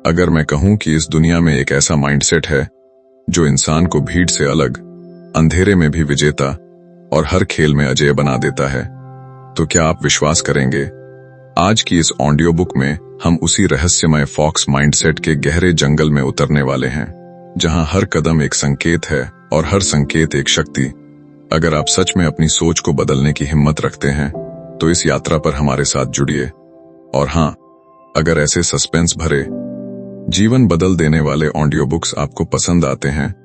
अगर मैं कहूं कि इस दुनिया में एक ऐसा माइंडसेट है जो इंसान को भीड़ से अलग, अंधेरे में भी विजेता और हर खेल में अजेय बना देता है, तो क्या आप विश्वास करेंगे? आज की इस ऑडियो बुक में हम उसी रहस्यमय फॉक्स माइंडसेट के गहरे जंगल में उतरने वाले हैं, जहां हर कदम एक संकेत है और हर संकेत एक शक्ति। अगर आप सच में अपनी सोच को बदलने की हिम्मत रखते हैं, तो इस यात्रा पर हमारे साथ जुड़िए। और हां, अगर ऐसे सस्पेंस भरे, जीवन बदल देने वाले ऑडियो बुक्स आपको पसंद आते हैं,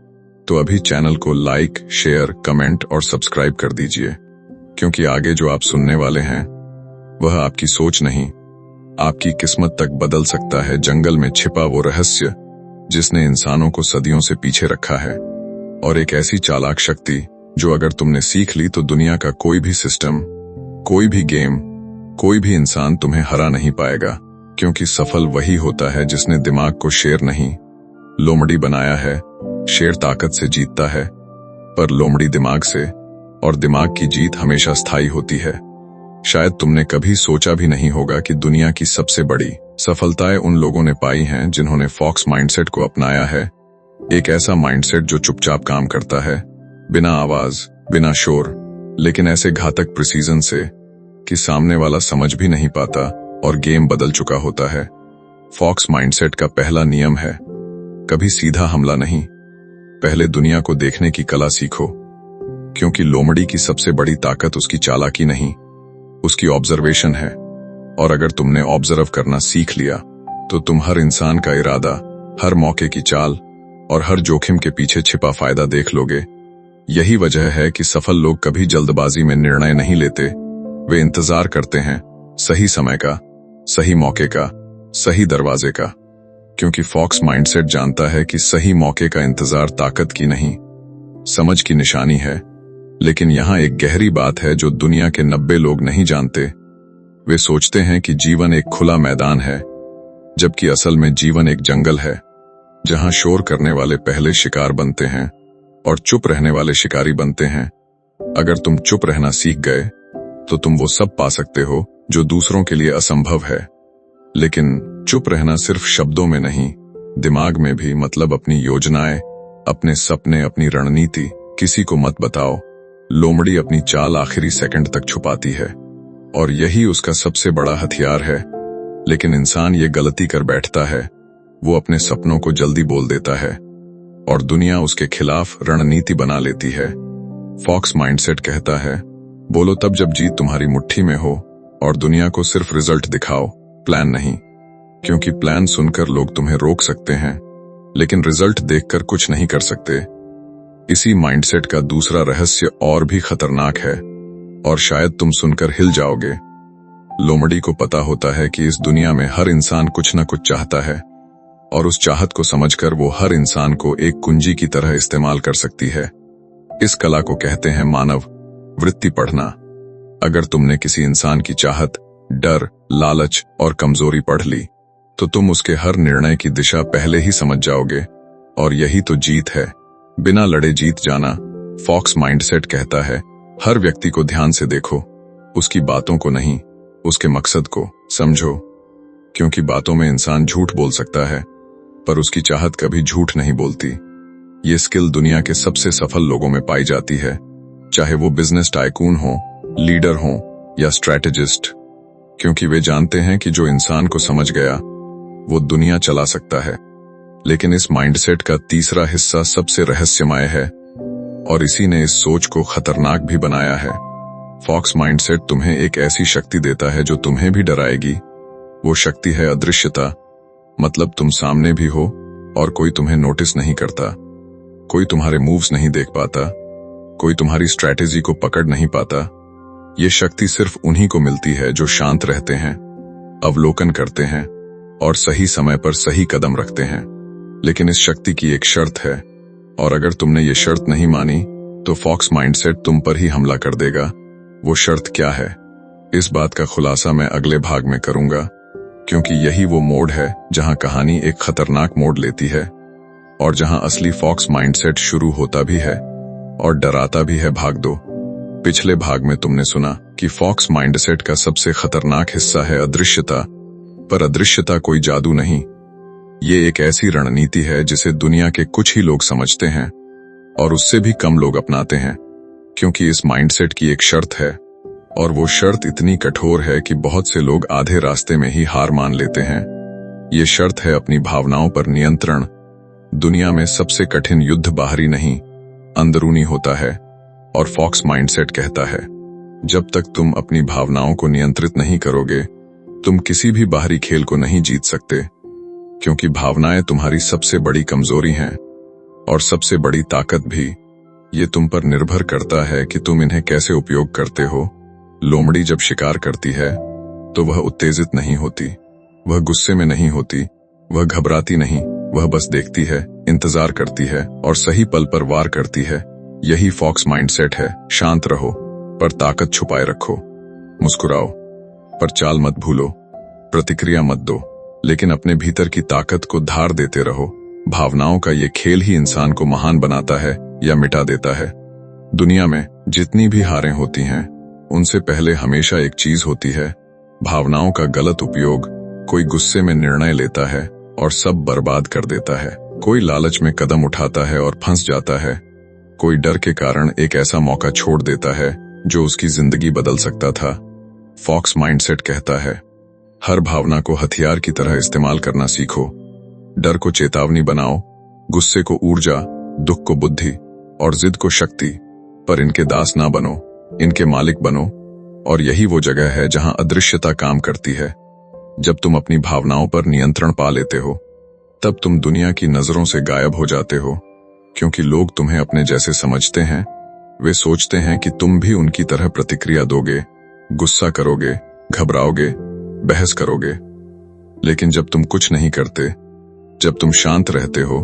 तो अभी चैनल को लाइक, शेयर, कमेंट और सब्सक्राइब कर दीजिए, क्योंकि आगे जो आप सुनने वाले हैं वह आपकी सोच नहीं, आपकी किस्मत तक बदल सकता है। जंगल में छिपा वो रहस्य जिसने इंसानों को सदियों से पीछे रखा है, और एक ऐसी चालाक शक्ति जो अगर तुमने सीख ली तो दुनिया का कोई भी सिस्टम, कोई भी गेम, कोई भी इंसान तुम्हें हरा नहीं पाएगा। क्योंकि सफल वही होता है जिसने दिमाग को शेर नहीं, लोमड़ी बनाया है। शेर ताकत से जीतता है, पर लोमड़ी दिमाग से, और दिमाग की जीत हमेशा स्थायी होती है। शायद तुमने कभी सोचा भी नहीं होगा कि दुनिया की सबसे बड़ी सफलताएं उन लोगों ने पाई हैं जिन्होंने फॉक्स माइंडसेट को अपनाया है। एक ऐसा माइंडसेट जो चुपचाप काम करता है, बिना आवाज, बिना शोर, लेकिन ऐसे घातक प्रिसीजन से कि सामने वाला समझ भी नहीं पाता और गेम बदल चुका होता है। फॉक्स माइंडसेट का पहला नियम है, कभी सीधा हमला नहीं, पहले दुनिया को देखने की कला सीखो। क्योंकि लोमड़ी की सबसे बड़ी ताकत उसकी चालाकी नहीं, उसकी ऑब्जर्वेशन है। और अगर तुमने ऑब्जर्व करना सीख लिया, तो तुम हर इंसान का इरादा, हर मौके की चाल और हर जोखिम के पीछे छिपा फायदा देख लोगे। यही वजह है कि सफल लोग कभी जल्दबाजी में निर्णय नहीं लेते, वे इंतजार करते हैं सही समय का, सही मौके का, सही दरवाजे का। क्योंकि फॉक्स माइंडसेट जानता है कि सही मौके का इंतजार ताकत की नहीं, समझ की निशानी है। लेकिन यहां एक गहरी बात है जो दुनिया के 90 लोग नहीं जानते। वे सोचते हैं कि जीवन एक खुला मैदान है, जबकि असल में जीवन एक जंगल है, जहां शोर करने वाले पहले शिकार बनते हैं और चुप रहने वाले शिकारी बनते हैं। अगर तुम चुप रहना सीख गए, तो तुम वो सब पा सकते हो जो दूसरों के लिए असंभव है। लेकिन चुप रहना सिर्फ शब्दों में नहीं, दिमाग में भी। मतलब अपनी योजनाएं, अपने सपने, अपनी रणनीति किसी को मत बताओ। लोमड़ी अपनी चाल आखिरी सेकंड तक छुपाती है, और यही उसका सबसे बड़ा हथियार है। लेकिन इंसान ये गलती कर बैठता है, वो अपने सपनों को जल्दी बोल देता है और दुनिया उसके खिलाफ रणनीति बना लेती है। फॉक्स माइंडसेट कहता है, बोलो तब जब जीत तुम्हारी मुट्ठी में हो, और दुनिया को सिर्फ रिजल्ट दिखाओ, प्लान नहीं। क्योंकि प्लान सुनकर लोग तुम्हें रोक सकते हैं, लेकिन रिजल्ट देखकर कुछ नहीं कर सकते। इसी माइंडसेट का दूसरा रहस्य और भी खतरनाक है, और शायद तुम सुनकर हिल जाओगे। लोमड़ी को पता होता है कि इस दुनिया में हर इंसान कुछ न कुछ चाहता है, और उस चाहत को समझकर वो हर इंसान को एक कुंजी की तरह इस्तेमाल कर सकती है। इस कला को कहते हैं मानव वृत्ति पढ़ना। अगर तुमने किसी इंसान की चाहत, डर, लालच और कमजोरी पढ़ ली, तो तुम उसके हर निर्णय की दिशा पहले ही समझ जाओगे। और यही तो जीत है, बिना लड़े जीत जाना। फॉक्स माइंडसेट कहता है, हर व्यक्ति को ध्यान से देखो, उसकी बातों को नहीं, उसके मकसद को समझो। क्योंकि बातों में इंसान झूठ बोल सकता है, पर उसकी चाहत कभी झूठ नहीं बोलती। ये स्किल दुनिया के सबसे सफल लोगों में पाई जाती है, चाहे वो बिजनेस टाइकून हो, लीडर हो या स्ट्रैटेजिस्ट। क्योंकि वे जानते हैं कि जो इंसान को समझ गया, वो दुनिया चला सकता है। लेकिन इस माइंडसेट का तीसरा हिस्सा सबसे रहस्यमय है, और इसी ने इस सोच को खतरनाक भी बनाया है। फॉक्स माइंडसेट तुम्हें एक ऐसी शक्ति देता है जो तुम्हें भी डराएगी। वो शक्ति है अदृश्यता। मतलब तुम सामने भी हो और कोई तुम्हें नोटिस नहीं करता, कोई तुम्हारे मूव्स नहीं देख पाता, कोई तुम्हारी स्ट्रैटेजी को पकड़ नहीं पाता। ये शक्ति सिर्फ उन्हीं को मिलती है जो शांत रहते हैं, अवलोकन करते हैं और सही समय पर सही कदम रखते हैं। लेकिन इस शक्ति की एक शर्त है, और अगर तुमने ये शर्त नहीं मानी, तो फॉक्स माइंडसेट तुम पर ही हमला कर देगा। वो शर्त क्या है, इस बात का खुलासा मैं अगले भाग में करूंगा, क्योंकि यही वो मोड़ है जहां कहानी एक खतरनाक मोड़ लेती है, और जहां असली फॉक्स माइंडसेट शुरू होता भी है और डराता भी है। भाग दो। पिछले भाग में तुमने सुना कि फॉक्स माइंडसेट का सबसे खतरनाक हिस्सा है अदृश्यता, पर अदृश्यता कोई जादू नहीं, ये एक ऐसी रणनीति है जिसे दुनिया के कुछ ही लोग समझते हैं और उससे भी कम लोग अपनाते हैं, क्योंकि इस माइंडसेट की एक शर्त है, और वो शर्त इतनी कठोर है कि बहुत से लोग आधे रास्ते में ही हार मान लेते हैं। ये शर्त है अपनी भावनाओं पर नियंत्रण। दुनिया में सबसे कठिन युद्ध बाहरी नहीं, अंदरूनी होता है, और फॉक्स माइंडसेट कहता है, जब तक तुम अपनी भावनाओं को नियंत्रित नहीं करोगे, तुम किसी भी बाहरी खेल को नहीं जीत सकते, क्योंकि भावनाएं तुम्हारी सबसे बड़ी कमजोरी हैं और सबसे बड़ी ताकत भी। ये तुम पर निर्भर करता है कि तुम इन्हें कैसे उपयोग करते हो। लोमड़ी जब शिकार करती है तो वह उत्तेजित नहीं होती, वह गुस्से में नहीं होती, वह घबराती नहीं, वह बस देखती है, इंतजार करती है और सही पल पर वार करती है। यही फॉक्स माइंडसेट है। शांत रहो पर ताकत छुपाए रखो, मुस्कुराओ पर चाल मत भूलो, प्रतिक्रिया मत दो, लेकिन अपने भीतर की ताकत को धार देते रहो। भावनाओं का ये खेल ही इंसान को महान बनाता है या मिटा देता है। दुनिया में जितनी भी हारें होती हैं, उनसे पहले हमेशा एक चीज होती है, भावनाओं का गलत उपयोग। कोई गुस्से में निर्णय लेता है और सब बर्बाद कर देता है, कोई लालच में कदम उठाता है और फंस जाता है, कोई डर के कारण एक ऐसा मौका छोड़ देता है जो उसकी जिंदगी बदल सकता था। फॉक्स माइंडसेट कहता है, हर भावना को हथियार की तरह इस्तेमाल करना सीखो। डर को चेतावनी बनाओ, गुस्से को ऊर्जा, दुख को बुद्धि और जिद को शक्ति। पर इनके दास ना बनो, इनके मालिक बनो। और यही वो जगह है जहां अदृश्यता काम करती है। जब तुम अपनी भावनाओं पर नियंत्रण पा लेते हो, तब तुम दुनिया की नजरों से गायब हो जाते हो, क्योंकि लोग तुम्हें अपने जैसे समझते हैं। वे सोचते हैं कि तुम भी उनकी तरह प्रतिक्रिया दोगे, गुस्सा करोगे, घबराओगे, बहस करोगे। लेकिन जब तुम कुछ नहीं करते, जब तुम शांत रहते हो,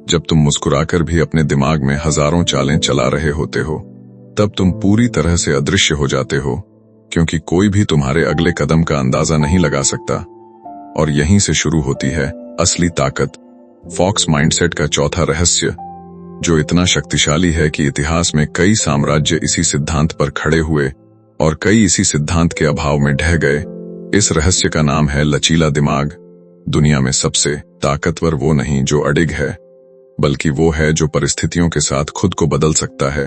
जब तुम मुस्कुराकर भी अपने दिमाग में हजारों चालें चला रहे होते हो, तब तुम पूरी तरह से अदृश्य हो जाते हो, क्योंकि कोई भी तुम्हारे अगले कदम का अंदाजा नहीं लगा सकता। और यहीं से शुरू होती है असली ताकत। फॉक्स माइंडसेट का चौथा रहस्य, जो इतना शक्तिशाली है कि इतिहास में कई साम्राज्य इसी सिद्धांत पर खड़े हुए और कई इसी सिद्धांत के अभाव में ढह गए। इस रहस्य का नाम है लचीला दिमाग। दुनिया में सबसे ताकतवर वो नहीं जो अडिग है, बल्कि वो है जो परिस्थितियों के साथ खुद को बदल सकता है।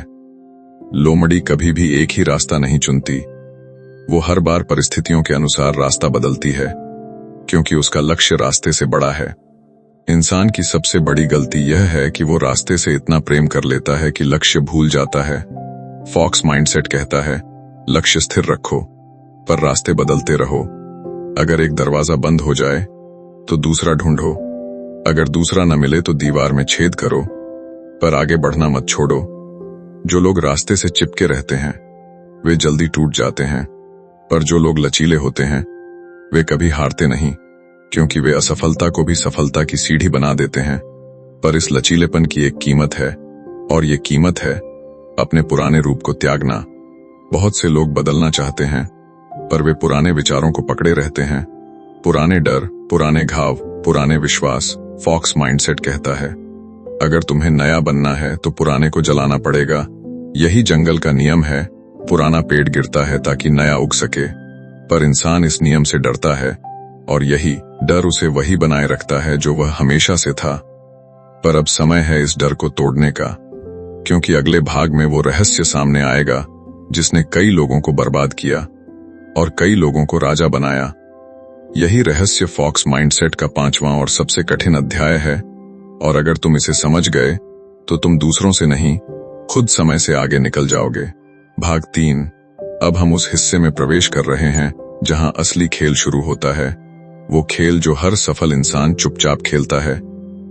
लोमड़ी कभी भी एक ही रास्ता नहीं चुनती, वो हर बार परिस्थितियों के अनुसार रास्ता बदलती है, क्योंकि उसका लक्ष्य रास्ते से बड़ा है। इंसान की सबसे बड़ी गलती यह है कि वो रास्ते से इतना प्रेम कर लेता है कि लक्ष्य भूल जाता है। फॉक्स माइंडसेट कहता है, लक्ष्य स्थिर रखो पर रास्ते बदलते रहो। अगर एक दरवाजा बंद हो जाए तो दूसरा ढूंढो, अगर दूसरा न मिले तो दीवार में छेद करो, पर आगे बढ़ना मत छोड़ो। जो लोग रास्ते से चिपके रहते हैं वे जल्दी टूट जाते हैं, पर जो लोग लचीले होते हैं वे कभी हारते नहीं, क्योंकि वे असफलता को भी सफलता की सीढ़ी बना देते हैं। पर इस लचीलेपन की एक कीमत है, और ये कीमत है अपने पुराने रूप को त्यागना। बहुत से लोग बदलना चाहते हैं, पर वे पुराने विचारों को पकड़े रहते हैं, पुराने डर, पुराने घाव, पुराने विश्वास। फॉक्स माइंडसेट कहता है, अगर तुम्हें नया बनना है तो पुराने को जलाना पड़ेगा। यही जंगल का नियम है, पुराना पेड़ गिरता है ताकि नया उग सके, पर इंसान इस नियम से डरता है और यही डर उसे वही बनाए रखता है जो वह हमेशा से था। पर अब समय है इस डर को तोड़ने का, क्योंकि अगले भाग में वो रहस्य सामने आएगा जिसने कई लोगों को बर्बाद किया और कई लोगों को राजा बनाया। यही रहस्य फॉक्स माइंडसेट का 5वां और सबसे कठिन अध्याय है, और अगर तुम इसे समझ गए तो तुम दूसरों से नहीं, खुद समय से आगे निकल जाओगे। भाग 3। अब हम उस हिस्से में प्रवेश कर रहे हैं जहां असली खेल शुरू होता है, वो खेल जो हर सफल इंसान चुपचाप खेलता है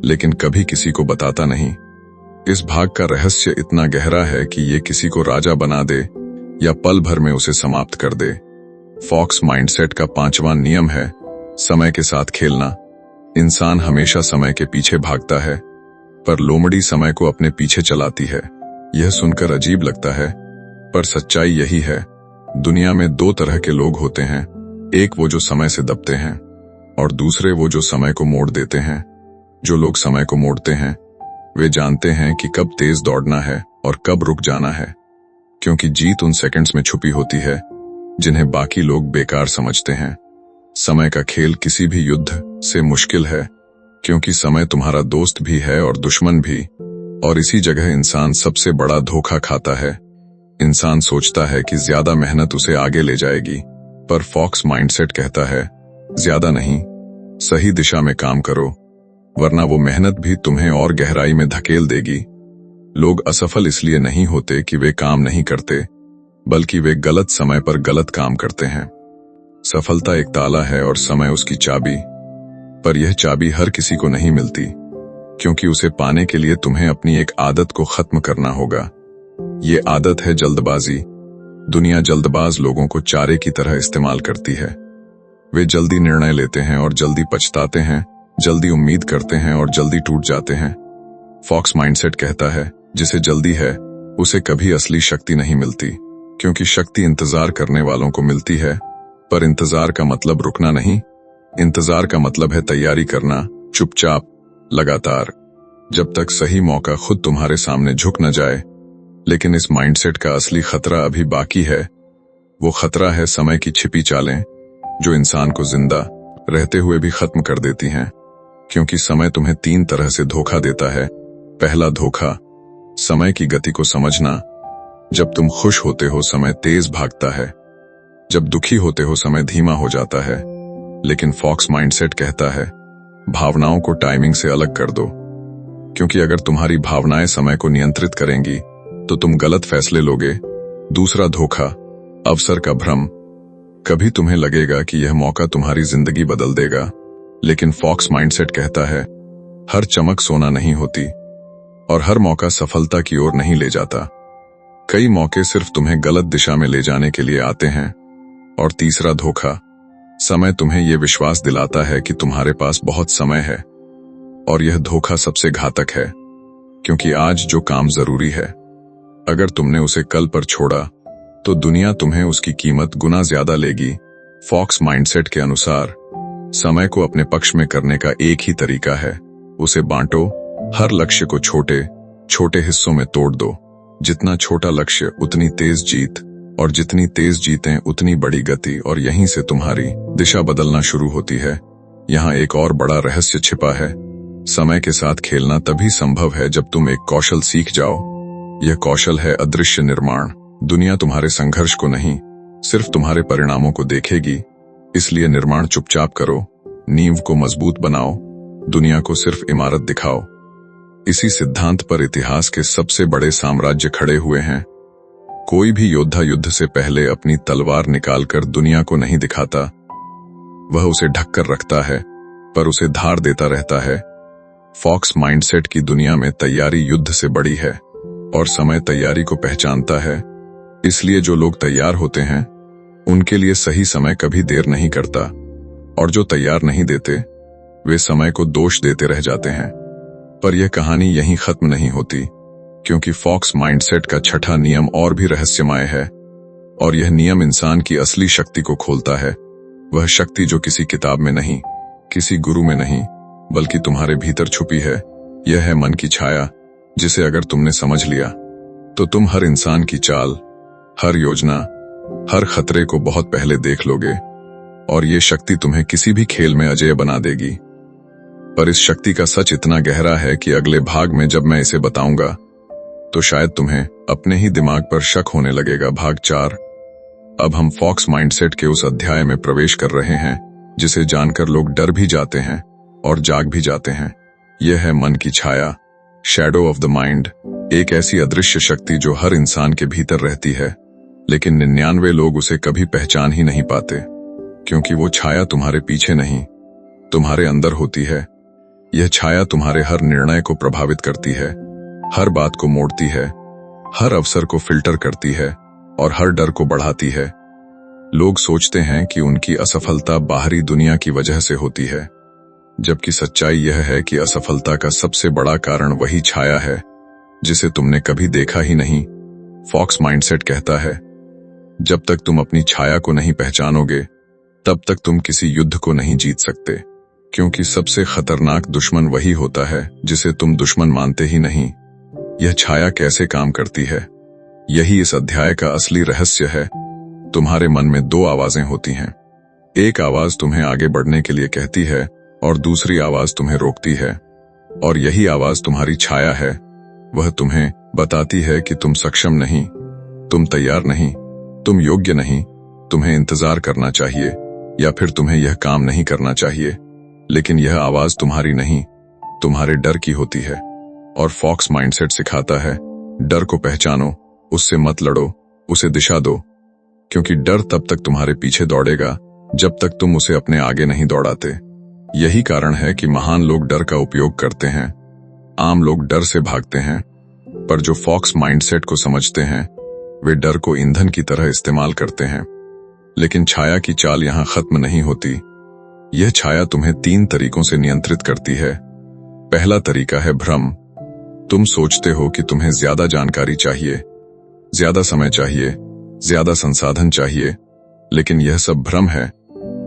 लेकिन कभी किसी को बताता नहीं। इस भाग का रहस्य इतना गहरा है कि ये किसी को राजा बना दे या पल भर में उसे समाप्त कर दे। फॉक्स माइंडसेट का 5वां नियम है समय के साथ खेलना। इंसान हमेशा समय के पीछे भागता है, पर लोमड़ी समय को अपने पीछे चलाती है। यह सुनकर अजीब लगता है, पर सच्चाई यही है। दुनिया में 2 तरह के लोग होते हैं, एक वो जो समय से दबते हैं और दूसरे वो जो समय को मोड़ देते हैं। जो लोग समय को मोड़ते हैं वे जानते हैं कि कब तेज दौड़ना है और कब रुक जाना है, क्योंकि जीत उन सेकंड्स में छुपी होती है जिन्हें बाकी लोग बेकार समझते हैं। समय का खेल किसी भी युद्ध से मुश्किल है, क्योंकि समय तुम्हारा दोस्त भी है और दुश्मन भी। और इसी जगह इंसान सबसे बड़ा धोखा खाता है। इंसान सोचता है कि ज्यादा मेहनत उसे आगे ले जाएगी, पर फॉक्स माइंडसेट कहता है ज्यादा नहीं, सही दिशा में काम करो, वरना वो मेहनत भी तुम्हें और गहराई में धकेल देगी। लोग असफल इसलिए नहीं होते कि वे काम नहीं करते, बल्कि वे गलत समय पर गलत काम करते हैं। सफलता एक ताला है और समय उसकी चाबी, पर यह चाबी हर किसी को नहीं मिलती, क्योंकि उसे पाने के लिए तुम्हें अपनी एक आदत को खत्म करना होगा। ये आदत है जल्दबाजी। दुनिया जल्दबाज लोगों को चारे की तरह इस्तेमाल करती है। वे जल्दी निर्णय लेते हैं और जल्दी पछताते हैं, जल्दी उम्मीद करते हैं और जल्दी टूट जाते हैं। फॉक्स माइंडसेट कहता है जिसे जल्दी है उसे कभी असली शक्ति नहीं मिलती, क्योंकि शक्ति इंतजार करने वालों को मिलती है। पर इंतजार का मतलब रुकना नहीं, इंतजार का मतलब है तैयारी करना, चुपचाप, लगातार, जब तक सही मौका खुद तुम्हारे सामने झुक न जाए। लेकिन इस माइंडसेट का असली खतरा अभी बाकी है। वो खतरा है समय की छिपी चालें, जो इंसान को जिंदा रहते हुए भी खत्म कर देती हैं। क्योंकि समय तुम्हें 3 तरह से धोखा देता है। पहला धोखा, समय की गति को समझना। जब तुम खुश होते हो समय तेज भागता है, जब दुखी होते हो समय धीमा हो जाता है। लेकिन फॉक्स माइंडसेट कहता है भावनाओं को टाइमिंग से अलग कर दो, क्योंकि अगर तुम्हारी भावनाएं समय को नियंत्रित करेंगी तो तुम गलत फैसले लोगे। दूसरा धोखा, अवसर का भ्रम। कभी तुम्हें लगेगा कि यह मौका तुम्हारी जिंदगी बदल देगा, लेकिन फॉक्स माइंडसेट कहता है हर चमक सोना नहीं होती और हर मौका सफलता की ओर नहीं ले जाता। कई मौके सिर्फ तुम्हें गलत दिशा में ले जाने के लिए आते हैं। और तीसरा धोखा, समय तुम्हें यह विश्वास दिलाता है कि तुम्हारे पास बहुत समय है। और यह धोखा सबसे घातक है, क्योंकि आज जो काम जरूरी है, अगर तुमने उसे कल पर छोड़ा तो दुनिया तुम्हें उसकी कीमत गुना ज्यादा लेगी। फॉक्स माइंडसेट के अनुसार समय को अपने पक्ष में करने का एक ही तरीका है, उसे बांटो। हर लक्ष्य को छोटे छोटे हिस्सों में तोड़ दो। जितना छोटा लक्ष्य उतनी तेज जीत, और जितनी तेज जीतें उतनी बड़ी गति, और यहीं से तुम्हारी दिशा बदलना शुरू होती है। यहाँ एक और बड़ा रहस्य छिपा है। समय के साथ खेलना तभी संभव है जब तुम एक कौशल सीख जाओ। यह कौशल है अदृश्य निर्माण। दुनिया तुम्हारे संघर्ष को नहीं, सिर्फ तुम्हारे परिणामों को देखेगी। इसलिए निर्माण चुपचाप करो, नींव को मजबूत बनाओ, दुनिया को सिर्फ इमारत दिखाओ। इसी सिद्धांत पर इतिहास के सबसे बड़े साम्राज्य खड़े हुए हैं। कोई भी योद्धा युद्ध से पहले अपनी तलवार निकालकर दुनिया को नहीं दिखाता। वह उसे ढककर रखता है, पर उसे धार देता रहता है। फॉक्स माइंडसेट की दुनिया में तैयारी युद्ध से बड़ी है, और समय तैयारी को पहचानता है। इसलिए जो लोग तैयार होते हैं उनके लिए सही समय कभी देर नहीं करता, और जो तैयार नहीं देते वे समय को दोष देते रह जाते हैं। पर यह कहानी यहीं खत्म नहीं होती, क्योंकि फॉक्स माइंडसेट का छठा नियम और भी रहस्यमय है। और यह नियम इंसान की असली शक्ति को खोलता है। वह शक्ति जो किसी किताब में नहीं, किसी गुरु में नहीं, बल्कि तुम्हारे भीतर छुपी है। यह है मन की छाया, जिसे अगर तुमने समझ लिया तो तुम हर इंसान की चाल, हर योजना, हर खतरे को बहुत पहले देख लोगे। और ये शक्ति तुम्हें किसी भी खेल में अजेय बना देगी। पर इस शक्ति का सच इतना गहरा है कि अगले भाग में जब मैं इसे बताऊंगा तो शायद तुम्हें अपने ही दिमाग पर शक होने लगेगा। भाग 4। अब हम फॉक्स माइंडसेट के उस अध्याय में प्रवेश कर रहे हैं जिसे जानकर लोग डर भी जाते हैं और जाग भी जाते हैं। यह है मन की छाया, शैडो ऑफ द माइंड। एक ऐसी अदृश्य शक्ति जो हर इंसान के भीतर रहती है, लेकिन 99 लोग उसे कभी पहचान ही नहीं पाते, क्योंकि वो छाया तुम्हारे पीछे नहीं, तुम्हारे अंदर होती है। यह छाया तुम्हारे हर निर्णय को प्रभावित करती है, हर बात को मोड़ती है, हर अवसर को फिल्टर करती है और हर डर को बढ़ाती है। लोग सोचते हैं कि उनकी असफलता बाहरी दुनिया की वजह से होती है, जबकि सच्चाई यह है कि असफलता का सबसे बड़ा कारण वही छाया है जिसे तुमने कभी देखा ही नहीं। फॉक्स माइंडसेट कहता है जब तक तुम अपनी छाया को नहीं पहचानोगे तब तक तुम किसी युद्ध को नहीं जीत सकते, क्योंकि सबसे खतरनाक दुश्मन वही होता है जिसे तुम दुश्मन मानते ही नहीं। यह छाया कैसे काम करती है, यही इस अध्याय का असली रहस्य है। तुम्हारे मन में 2 आवाजें होती हैं। एक आवाज तुम्हें आगे बढ़ने के लिए कहती है, और दूसरी आवाज तुम्हें रोकती है, और यही आवाज तुम्हारी छाया है। वह तुम्हें बताती है कि तुम सक्षम नहीं, तुम तैयार नहीं, तुम योग्य नहीं, तुम्हें इंतजार करना चाहिए, या फिर तुम्हें यह काम नहीं करना चाहिए। लेकिन यह आवाज तुम्हारी नहीं, तुम्हारे डर की होती है। और फॉक्स माइंडसेट सिखाता है, डर को पहचानो, उससे मत लड़ो, उसे दिशा दो, क्योंकि डर तब तक तुम्हारे पीछे दौड़ेगा जब तक तुम उसे अपने आगे नहीं दौड़ाते। यही कारण है कि महान लोग डर का उपयोग करते हैं, आम लोग डर से भागते हैं, पर जो फॉक्स माइंडसेट को समझते हैं वे डर को ईंधन की तरह इस्तेमाल करते हैं। लेकिन छाया की चाल यहां खत्म नहीं होती। यह छाया तुम्हें 3 तरीकों से नियंत्रित करती है। पहला तरीका है भ्रम। तुम सोचते हो कि तुम्हें ज्यादा जानकारी चाहिए, ज्यादा समय चाहिए, ज्यादा संसाधन चाहिए, लेकिन यह सब भ्रम है,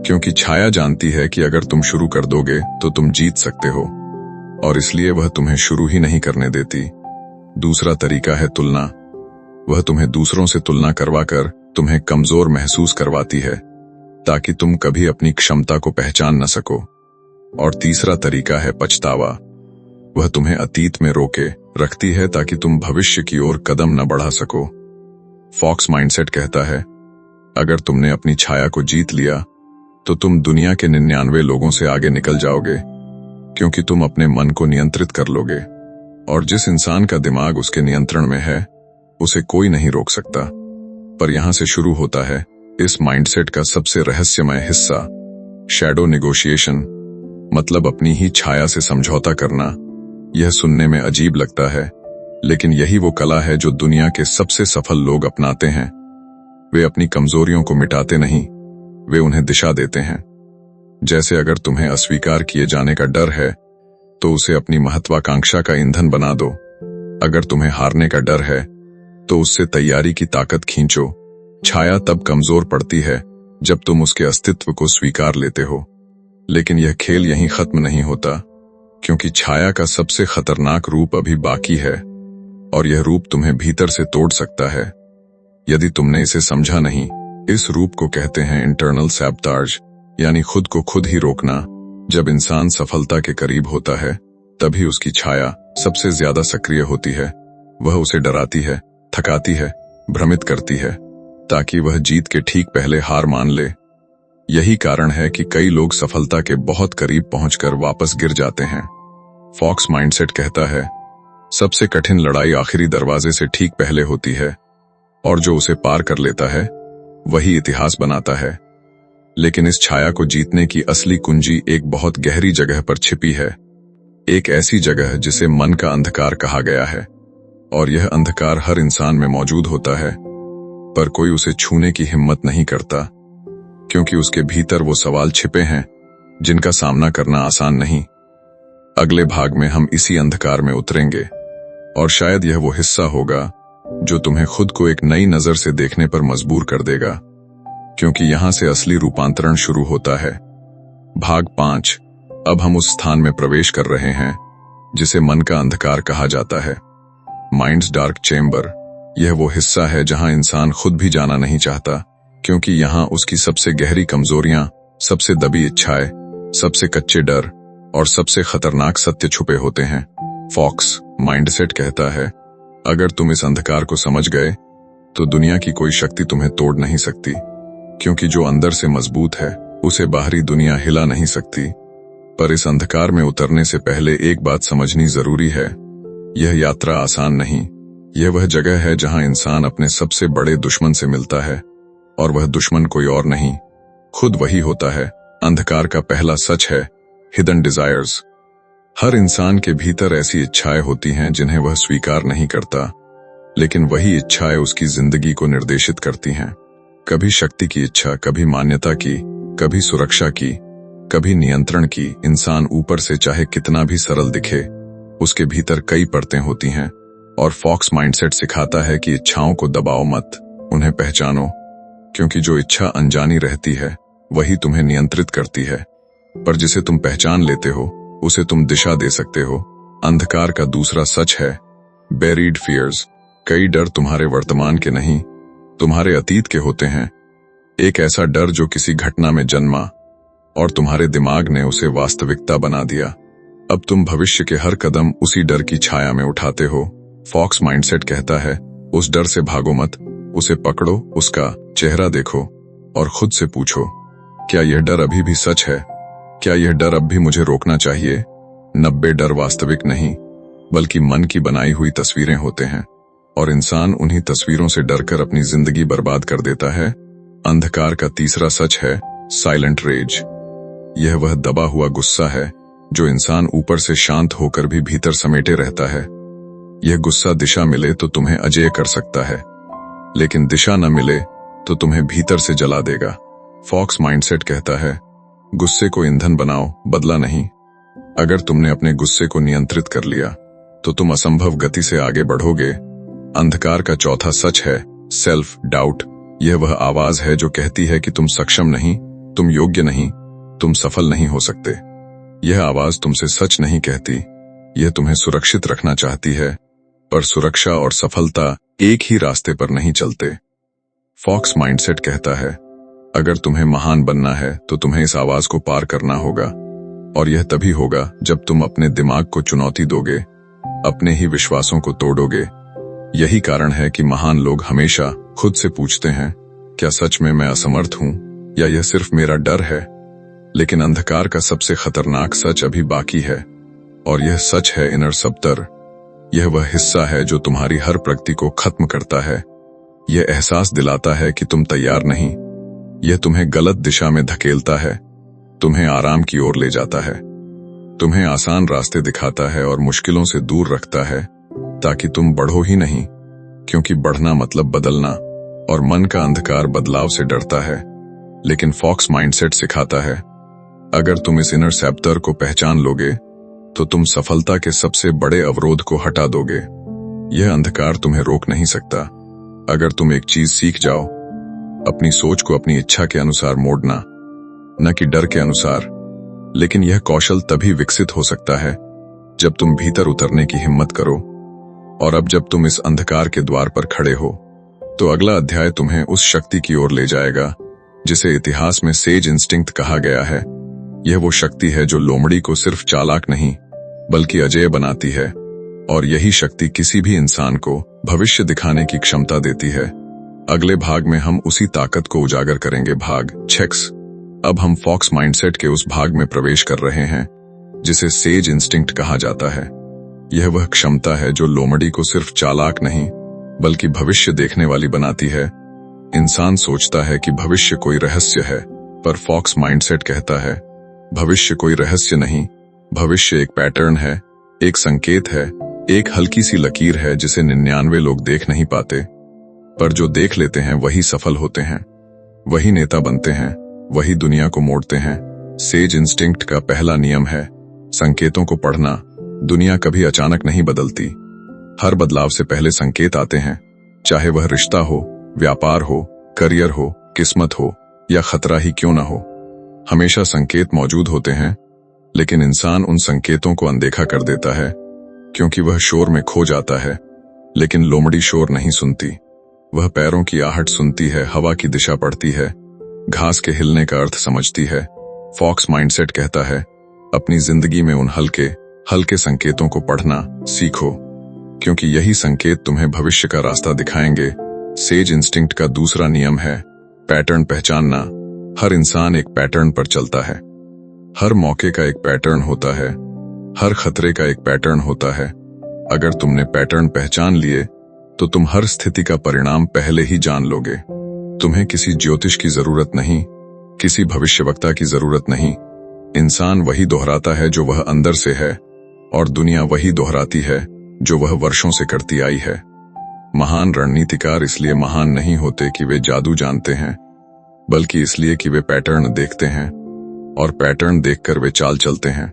क्योंकि छाया जानती है कि अगर तुम शुरू कर दोगे तो तुम जीत सकते हो, और इसलिए वह तुम्हें शुरू ही नहीं करने देती। दूसरा तरीका है तुलना। वह तुम्हें दूसरों से तुलना करवाकर तुम्हें कमजोर महसूस करवाती है, ताकि तुम कभी अपनी क्षमता को पहचान न सको। और तीसरा तरीका है पछतावा। वह तुम्हें अतीत में रोके रखती है ताकि तुम भविष्य की ओर कदम न बढ़ा सको। फॉक्स माइंडसेट कहता है, अगर तुमने अपनी छाया को जीत लिया तो तुम दुनिया के 99 लोगों से आगे निकल जाओगे, क्योंकि तुम अपने मन को नियंत्रित कर लोगे। और जिस इंसान का दिमाग उसके नियंत्रण में है उसे कोई नहीं रोक सकता। पर यहां से शुरू होता है इस माइंडसेट का सबसे रहस्यमय हिस्सा, शैडो नेगोशिएशन, मतलब अपनी ही छाया से समझौता करना। यह सुनने में अजीब लगता है, लेकिन यही वो कला है जो दुनिया के सबसे सफल लोग अपनाते हैं। वे अपनी कमजोरियों को मिटाते नहीं, वे उन्हें दिशा देते हैं। जैसे अगर तुम्हें अस्वीकार किए जाने का डर है तो उसे अपनी महत्वाकांक्षा का ईंधन बना दो। अगर तुम्हें हारने का डर है तो उससे तैयारी की ताकत खींचो। छाया तब कमजोर पड़ती है जब तुम उसके अस्तित्व को स्वीकार लेते हो। लेकिन यह खेल यहीं खत्म नहीं होता, क्योंकि छाया का सबसे खतरनाक रूप अभी बाकी है, और यह रूप तुम्हें भीतर से तोड़ सकता है यदि तुमने इसे समझा नहीं। इस रूप को कहते हैं इंटरनल सैबोटाज, यानी खुद को खुद ही रोकना। जब इंसान सफलता के करीब होता है तभी उसकी छाया सबसे ज्यादा सक्रिय होती है। वह उसे डराती है, थकाती है, भ्रमित करती है, ताकि वह जीत के ठीक पहले हार मान ले। यही कारण है कि कई लोग सफलता के बहुत करीब पहुंचकर वापस गिर जाते हैं। फॉक्स माइंडसेट कहता है, सबसे कठिन लड़ाई आखिरी दरवाजे से ठीक पहले होती है, और जो उसे पार कर लेता है वही इतिहास बनाता है। लेकिन इस छाया को जीतने की असली कुंजी एक बहुत गहरी जगह पर छिपी है, एक ऐसी जगह जिसे मन का अंधकार कहा गया है। और यह अंधकार हर इंसान में मौजूद होता है, पर कोई उसे छूने की हिम्मत नहीं करता, क्योंकि उसके भीतर वो सवाल छिपे हैं जिनका सामना करना आसान नहीं। अगले भाग में हम इसी अंधकार में उतरेंगे, और शायद यह वो हिस्सा होगा जो तुम्हें खुद को एक नई नजर से देखने पर मजबूर कर देगा, क्योंकि यहां से असली रूपांतरण शुरू होता है। भाग 5। अब हम उस स्थान में प्रवेश कर रहे हैं जिसे मन का अंधकार कहा जाता है, माइंड्स डार्क चेम्बर। यह वो हिस्सा है जहां इंसान खुद भी जाना नहीं चाहता, क्योंकि यहां उसकी सबसे गहरी कमजोरियां, सबसे दबी इच्छाएं, सबसे कच्चे डर और सबसे खतरनाक सत्य छुपे होते हैं। फॉक्स माइंडसेट कहता है, अगर तुम इस अंधकार को समझ गए तो दुनिया की कोई शक्ति तुम्हें तोड़ नहीं सकती, क्योंकि जो अंदर से मजबूत है उसे बाहरी दुनिया हिला नहीं सकती। पर इस अंधकार में उतरने से पहले एक बात समझनी जरूरी है, यह यात्रा आसान नहीं। यह वह जगह है जहां इंसान अपने सबसे बड़े दुश्मन से मिलता है, और वह दुश्मन कोई और नहीं, खुद वही होता है। अंधकार का पहला सच है हिडन डिजायर्स। हर इंसान के भीतर ऐसी इच्छाएं होती हैं जिन्हें वह स्वीकार नहीं करता, लेकिन वही इच्छाएं उसकी जिंदगी को निर्देशित करती हैं। कभी शक्ति की इच्छा, कभी मान्यता की, कभी सुरक्षा की, कभी नियंत्रण की। इंसान ऊपर से चाहे कितना भी सरल दिखे, उसके भीतर कई परतें होती हैं। और फॉक्स माइंडसेट सिखाता है कि इच्छाओं को दबाओ मत, उन्हें पहचानो, क्योंकि जो इच्छा अनजानी रहती है वही तुम्हें नियंत्रित करती है, पर जिसे तुम पहचान लेते हो उसे तुम दिशा दे सकते हो। अंधकार का दूसरा सच है बेरीड फियर्स। कई डर तुम्हारे वर्तमान के नहीं, तुम्हारे अतीत के होते हैं। एक ऐसा डर जो किसी घटना में जन्मा, और तुम्हारे दिमाग ने उसे वास्तविकता बना दिया। अब तुम भविष्य के हर कदम उसी डर की छाया में उठाते हो। फॉक्स माइंडसेट कहता है, उस डर से भागो मत, उसे पकड़ो, उसका चेहरा देखो और खुद से पूछो, क्या यह डर अभी भी सच है? क्या यह डर अब भी मुझे रोकना चाहिए? 90 डर वास्तविक नहीं, बल्कि मन की बनाई हुई तस्वीरें होते हैं, और इंसान उन्हीं तस्वीरों से डरकर अपनी जिंदगी बर्बाद कर देता है। अंधकार का तीसरा सच है साइलेंट रेज। यह वह दबा हुआ गुस्सा है जो इंसान ऊपर से शांत होकर भी भीतर समेटे रहता है। यह गुस्सा दिशा मिले तो तुम्हें अजेय कर सकता है, लेकिन दिशा न मिले तो तुम्हें भीतर से जला देगा। फॉक्स माइंडसेट कहता है, गुस्से को ईंधन बनाओ, बदला नहीं। अगर तुमने अपने गुस्से को नियंत्रित कर लिया तो तुम असंभव गति से आगे बढ़ोगे। अंधकार का चौथा सच है सेल्फ डाउट। यह वह आवाज है जो कहती है कि तुम सक्षम नहीं, तुम योग्य नहीं, तुम सफल नहीं हो सकते। यह आवाज तुमसे सच नहीं कहती, यह तुम्हें सुरक्षित रखना चाहती है, पर सुरक्षा और सफलता एक ही रास्ते पर नहीं चलते। फॉक्स माइंडसेट कहता है, अगर तुम्हें महान बनना है तो तुम्हें इस आवाज को पार करना होगा, और यह तभी होगा जब तुम अपने दिमाग को चुनौती दोगे, अपने ही विश्वासों को तोड़ोगे। यही कारण है कि महान लोग हमेशा खुद से पूछते हैं, क्या सच में मैं असमर्थ हूं या यह सिर्फ मेरा डर है? लेकिन अंधकार का सबसे खतरनाक सच अभी बाकी है, और यह सच है इनर सबतर। यह वह हिस्सा है जो तुम्हारी हर प्रगति को खत्म करता है। यह एहसास दिलाता है कि तुम तैयार नहीं। यह तुम्हें गलत दिशा में धकेलता है, तुम्हें आराम की ओर ले जाता है, तुम्हें आसान रास्ते दिखाता है और मुश्किलों से दूर रखता है, ताकि तुम बढ़ो ही नहीं, क्योंकि बढ़ना मतलब बदलना, और मन का अंधकार बदलाव से डरता है। लेकिन फॉक्स माइंडसेट सिखाता है, अगर तुम इस इनर सैप्टर को पहचान लोगे तो तुम सफलता के सबसे बड़े अवरोध को हटा दोगे। यह अंधकार तुम्हें रोक नहीं सकता। अगर तुम एक चीज सीख जाओ, अपनी सोच को अपनी इच्छा के अनुसार मोड़ना, न कि डर के अनुसार। लेकिन यह कौशल तभी विकसित हो सकता है जब तुम भीतर उतरने की हिम्मत करो। और अब जब तुम इस अंधकार के द्वार पर खड़े हो, तो अगला अध्याय तुम्हें उस शक्ति की ओर ले जाएगा जिसे इतिहास में सेज इंस्टिंक्ट कहा गया है। यह वो शक्ति है जो लोमड़ी को सिर्फ चालाक नहीं बल्कि अजेय बनाती है, और यही शक्ति किसी भी इंसान को भविष्य दिखाने की क्षमता देती है। अगले भाग में हम उसी ताकत को उजागर करेंगे। भाग 6। अब हम फॉक्स माइंडसेट के उस भाग में प्रवेश कर रहे हैं जिसे सेज इंस्टिंक्ट कहा जाता है। यह वह क्षमता है जो लोमड़ी को सिर्फ चालाक नहीं बल्कि भविष्य देखने वाली बनाती है। इंसान सोचता है कि भविष्य कोई रहस्य है, पर फॉक्स माइंडसेट कहता है, भविष्य कोई रहस्य नहीं, भविष्य एक पैटर्न है, एक संकेत है, एक हल्की सी लकीर है जिसे 99 लोग देख नहीं पाते, पर जो देख लेते हैं वही सफल होते हैं, वही नेता बनते हैं, वही दुनिया को मोड़ते हैं। सेज इंस्टिंक्ट का पहला नियम है संकेतों को पढ़ना। दुनिया कभी अचानक नहीं बदलती, हर बदलाव से पहले संकेत आते हैं, चाहे वह रिश्ता हो, व्यापार हो, करियर हो, किस्मत हो या खतरा ही क्यों ना हो। हमेशा संकेत मौजूद होते हैं, लेकिन इंसान उन संकेतों को अनदेखा कर देता है क्योंकि वह शोर में खो जाता है। लेकिन लोमड़ी शोर नहीं सुनती, वह पैरों की आहट सुनती है, हवा की दिशा पढ़ती है, घास के हिलने का अर्थ समझती है। फॉक्स माइंडसेट कहता है, अपनी जिंदगी में उन हल्के हल्के संकेतों को पढ़ना सीखो, क्योंकि यही संकेत तुम्हें भविष्य का रास्ता दिखाएंगे। सेज इंस्टिंक्ट का दूसरा नियम है पैटर्न पहचानना। हर इंसान एक पैटर्न पर चलता है, हर मौके का एक पैटर्न होता है, हर खतरे का एक पैटर्न होता है। अगर तुमने पैटर्न पहचान लिए तो तुम हर स्थिति का परिणाम पहले ही जान लोगे। तुम्हें किसी ज्योतिष की जरूरत नहीं, किसी भविष्यवक्ता की जरूरत नहीं। इंसान वही दोहराता है जो वह अंदर से है, और दुनिया वही दोहराती है जो वह वर्षों से करती आई है। महान रणनीतिकार इसलिए महान नहीं होते कि वे जादू जानते हैं, बल्कि इसलिए कि वे पैटर्न देखते हैं, और पैटर्न देखकर वे चाल चलते हैं।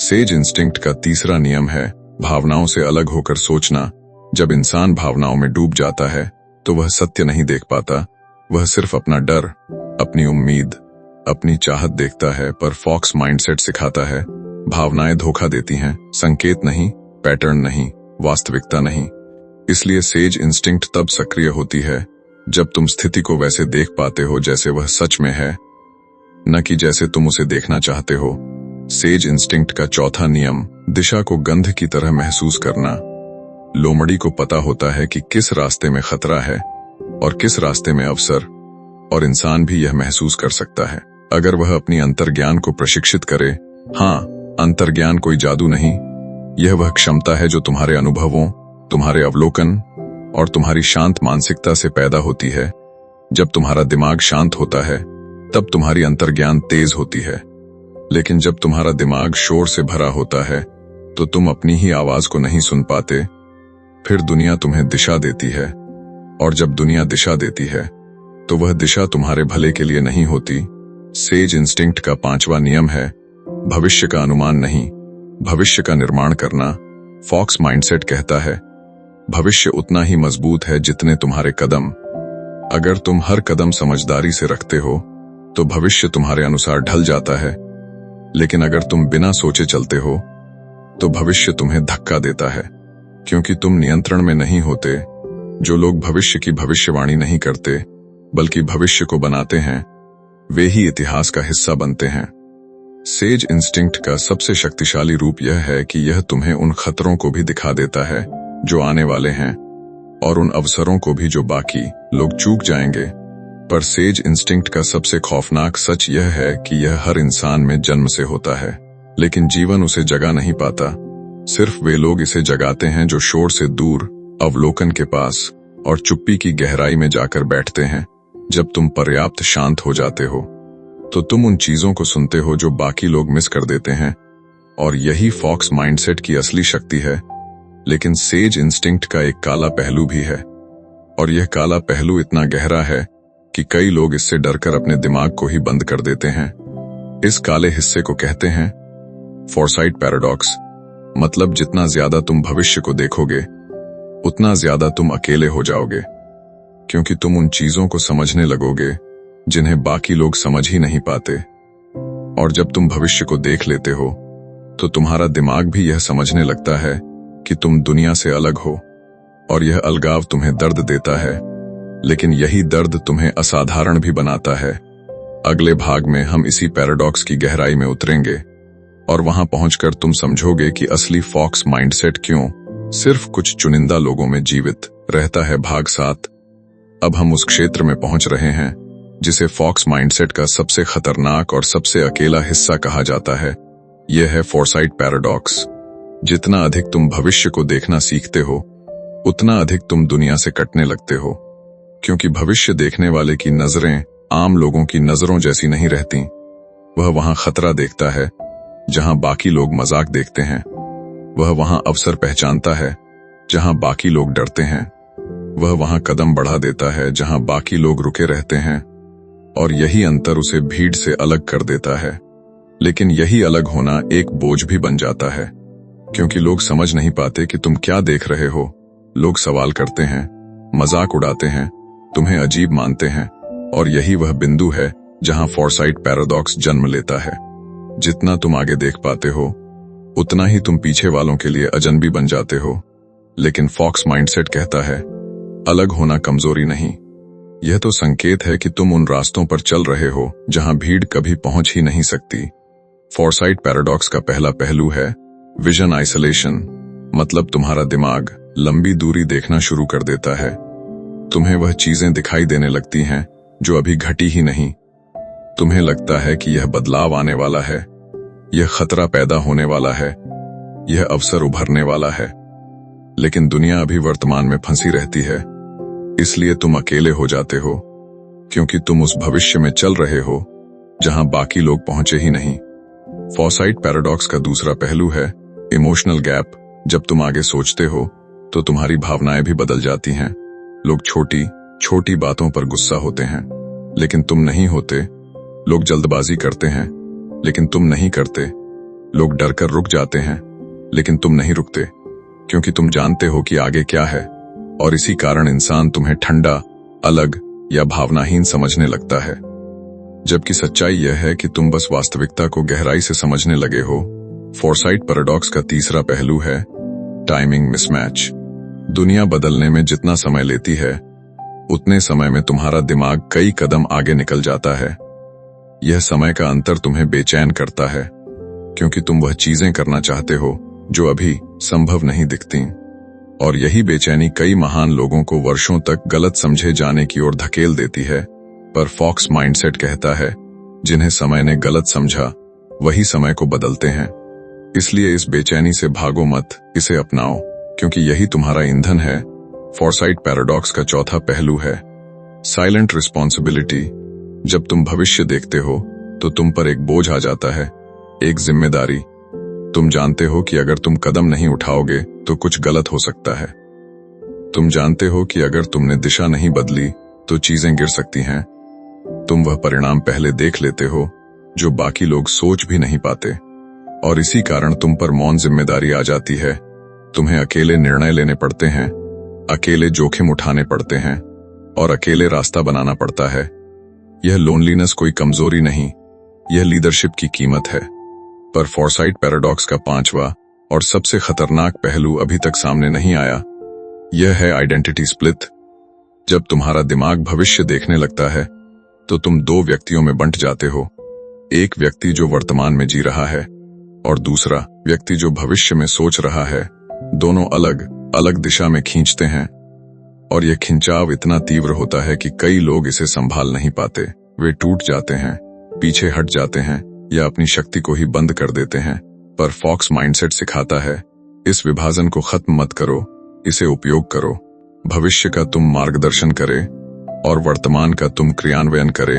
सेज इंस्टिंक्ट का तीसरा नियम है भावनाओं से अलग होकर सोचना। जब इंसान भावनाओं में डूब जाता है तो वह सत्य नहीं देख पाता, वह सिर्फ अपना डर, अपनी उम्मीद, अपनी चाहत देखता है। पर फॉक्स माइंडसेट सिखाता है, भावनाएं धोखा देती हैं, संकेत नहीं, पैटर्न नहीं, वास्तविकता नहीं। इसलिए सेज इंस्टिंक्ट तब सक्रिय होती है जब तुम स्थिति को वैसे देख पाते हो जैसे वह सच में है, न कि जैसे तुम उसे देखना चाहते हो। सेज इंस्टिंक्ट का चौथा नियम दिशा को गंध की तरह महसूस करना। लोमड़ी को पता होता है कि किस रास्ते में खतरा है और किस रास्ते में अवसर, और इंसान भी यह महसूस कर सकता है अगर वह अपनी अंतर्ज्ञान को प्रशिक्षित करे। हाँ, अंतर्ज्ञान कोई जादू नहीं, यह वह क्षमता है जो तुम्हारे अनुभवों, तुम्हारे अवलोकन और तुम्हारी शांत मानसिकता से पैदा होती है। जब तुम्हारा दिमाग शांत होता है तब तुम्हारी अंतर्ज्ञान तेज होती है, लेकिन जब तुम्हारा दिमाग शोर से भरा होता है तो तुम अपनी ही आवाज को नहीं सुन पाते। फिर दुनिया तुम्हें दिशा देती है, और जब दुनिया दिशा देती है तो वह दिशा तुम्हारे भले के लिए नहीं होती। सेज इंस्टिंक्ट का पांचवा नियम है भविष्य का अनुमान नहीं, भविष्य का निर्माण करना। फॉक्स माइंडसेट कहता है भविष्य उतना ही मजबूत है जितने तुम्हारे कदम। अगर तुम हर कदम समझदारी से रखते हो तो भविष्य तुम्हारे अनुसार ढल जाता है, लेकिन अगर तुम बिना सोचे चलते हो तो भविष्य तुम्हें धक्का देता है, क्योंकि तुम नियंत्रण में नहीं होते। जो लोग भविष्य की भविष्यवाणी नहीं करते बल्कि भविष्य को बनाते हैं, वे ही इतिहास का हिस्सा बनते हैं। सेज इंस्टिंक्ट का सबसे शक्तिशाली रूप यह है कि यह तुम्हें उन खतरों को भी दिखा देता है जो आने वाले हैं, और उन अवसरों को भी जो बाकी लोग चूक जाएंगे। पर सेज इंस्टिंक्ट का सबसे खौफनाक सच यह है कि यह हर इंसान में जन्म से होता है, लेकिन जीवन उसे जगा नहीं पाता। सिर्फ वे लोग इसे जगाते हैं जो शोर से दूर, अवलोकन के पास और चुप्पी की गहराई में जाकर बैठते हैं। जब तुम पर्याप्त शांत हो जाते हो तो तुम उन चीजों को सुनते हो जो बाकी लोग मिस कर देते हैं, और यही फॉक्स माइंडसेट की असली शक्ति है। लेकिन सेज इंस्टिंक्ट का एक काला पहलू भी है, और यह काला पहलू इतना गहरा है कि कई लोग इससे डरकर अपने दिमाग को ही बंद कर देते हैं। इस काले हिस्से को कहते हैं फोरसाइट पैराडॉक्स। मतलब जितना ज्यादा तुम भविष्य को देखोगे उतना ज्यादा तुम अकेले हो जाओगे, क्योंकि तुम उन चीजों को समझने लगोगे जिन्हें बाकी लोग समझ ही नहीं पाते। और जब तुम भविष्य को देख लेते हो तो तुम्हारा दिमाग भी यह समझने लगता है कि तुम दुनिया से अलग हो, और यह अलगाव तुम्हें दर्द देता है, लेकिन यही दर्द तुम्हें असाधारण भी बनाता है। अगले भाग में हम इसी पैराडॉक्स की गहराई में उतरेंगे, और वहां पहुंचकर तुम समझोगे कि असली फॉक्स माइंडसेट क्यों सिर्फ कुछ चुनिंदा लोगों में जीवित रहता है। भाग 7। अब हम उस क्षेत्र में पहुंच रहे हैं जिसे फॉक्स माइंडसेट का सबसे खतरनाक और सबसे अकेला हिस्सा कहा जाता है। यह है फोरसाइट पैराडॉक्स। जितना अधिक तुम भविष्य को देखना सीखते हो उतना अधिक तुम दुनिया से कटने लगते हो, क्योंकि भविष्य देखने वाले की नजरें आम लोगों की नजरों जैसी नहीं रहती। वह वहां खतरा देखता है जहां बाकी लोग मजाक देखते हैं। वह वहां अवसर पहचानता है जहां बाकी लोग डरते हैं। वह वहां कदम बढ़ा देता है जहां बाकी लोग रुके रहते हैं, और यही अंतर उसे भीड़ से अलग कर देता है। लेकिन यही अलग होना एक बोझ भी बन जाता है, क्योंकि लोग समझ नहीं पाते कि तुम क्या देख रहे हो। लोग सवाल करते हैं, मजाक उड़ाते हैं, तुम्हें अजीब मानते हैं, और यही वह बिंदु है जहां फोरसाइट पैराडॉक्स जन्म लेता है। जितना तुम आगे देख पाते हो उतना ही तुम पीछे वालों के लिए अजनबी बन जाते हो। लेकिन फॉक्स माइंडसेट कहता है अलग होना कमजोरी नहीं, यह तो संकेत है कि तुम उन रास्तों पर चल रहे हो जहां भीड़ कभी पहुंच ही नहीं सकती। फोरसाइट पैराडॉक्स का पहला पहलू है विजन आइसोलेशन। मतलब तुम्हारा दिमाग लंबी दूरी देखना शुरू कर देता है। तुम्हें वह चीजें दिखाई देने लगती हैं जो अभी घटी ही नहीं। तुम्हें लगता है कि यह बदलाव आने वाला है, यह खतरा पैदा होने वाला है, यह अवसर उभरने वाला है। लेकिन दुनिया अभी वर्तमान में फंसी रहती है, इसलिए तुम अकेले हो जाते हो, क्योंकि तुम उस भविष्य में चल रहे हो जहां बाकी लोग पहुंचे ही नहीं। फोरसाइट पैराडॉक्स का दूसरा पहलू है इमोशनल गैप। जब तुम आगे सोचते हो तो तुम्हारी भावनाएं भी बदल जाती हैं। लोग छोटी छोटी बातों पर गुस्सा होते हैं, लेकिन तुम नहीं होते। लोग जल्दबाजी करते हैं, लेकिन तुम नहीं करते। लोग डरकर रुक जाते हैं, लेकिन तुम नहीं रुकते, क्योंकि तुम जानते हो कि आगे क्या है। और इसी कारण इंसान तुम्हें ठंडा, अलग या भावनाहीन समझने लगता है, जबकि सच्चाई यह है कि तुम बस वास्तविकता को गहराई से समझने लगे हो। फोरसाइट पैराडॉक्स का तीसरा पहलू है टाइमिंग मिसमैच। दुनिया बदलने में जितना समय लेती है उतने समय में तुम्हारा दिमाग कई कदम आगे निकल जाता है। यह समय का अंतर तुम्हें बेचैन करता है, क्योंकि तुम वह चीजें करना चाहते हो जो अभी संभव नहीं दिखती। और यही बेचैनी कई महान लोगों को वर्षों तक गलत समझे जाने की ओर धकेल देती है। पर फॉक्स माइंडसेट कहता है, जिन्हें समय ने गलत समझा वही समय को बदलते हैं। इसलिए इस बेचैनी से भागो मत, इसे अपनाओ, क्योंकि यही तुम्हारा ईंधन है। फोरसाइट पैराडॉक्स का चौथा पहलू है साइलेंट रिस्पॉन्सिबिलिटी। जब तुम भविष्य देखते हो तो तुम पर एक बोझ आ जाता है, एक जिम्मेदारी। तुम जानते हो कि अगर तुम कदम नहीं उठाओगे तो कुछ गलत हो सकता है। तुम जानते हो कि अगर तुमने दिशा नहीं बदली तो चीजें गिर सकती हैं। तुम वह परिणाम पहले देख लेते हो जो बाकी लोग सोच भी नहीं पाते, और इसी कारण तुम पर मौन जिम्मेदारी आ जाती है। तुम्हें अकेले निर्णय लेने पड़ते हैं, अकेले जोखिम उठाने पड़ते हैं और अकेले रास्ता बनाना पड़ता है। यह लोनलीनेस कोई कमजोरी नहीं, यह लीडरशिप की कीमत है। पर फोरसाइट पैराडॉक्स का पांचवा और सबसे खतरनाक पहलू अभी तक सामने नहीं आया। यह है आइडेंटिटी स्प्लिट। जब तुम्हारा दिमाग भविष्य देखने लगता है तो तुम दो व्यक्तियों में बंट जाते हो। एक व्यक्ति जो वर्तमान में जी रहा है और दूसरा व्यक्ति जो भविष्य में सोच रहा है। दोनों अलग अलग दिशा में खींचते हैं, और यह खिंचाव इतना तीव्र होता है कि कई लोग इसे संभाल नहीं पाते। वे टूट जाते हैं, पीछे हट जाते हैं या अपनी शक्ति को ही बंद कर देते हैं। पर फॉक्स माइंडसेट सिखाता है, इस विभाजन को खत्म मत करो, इसे उपयोग करो। भविष्य का तुम मार्गदर्शन करे और वर्तमान का तुम क्रियान्वयन करे।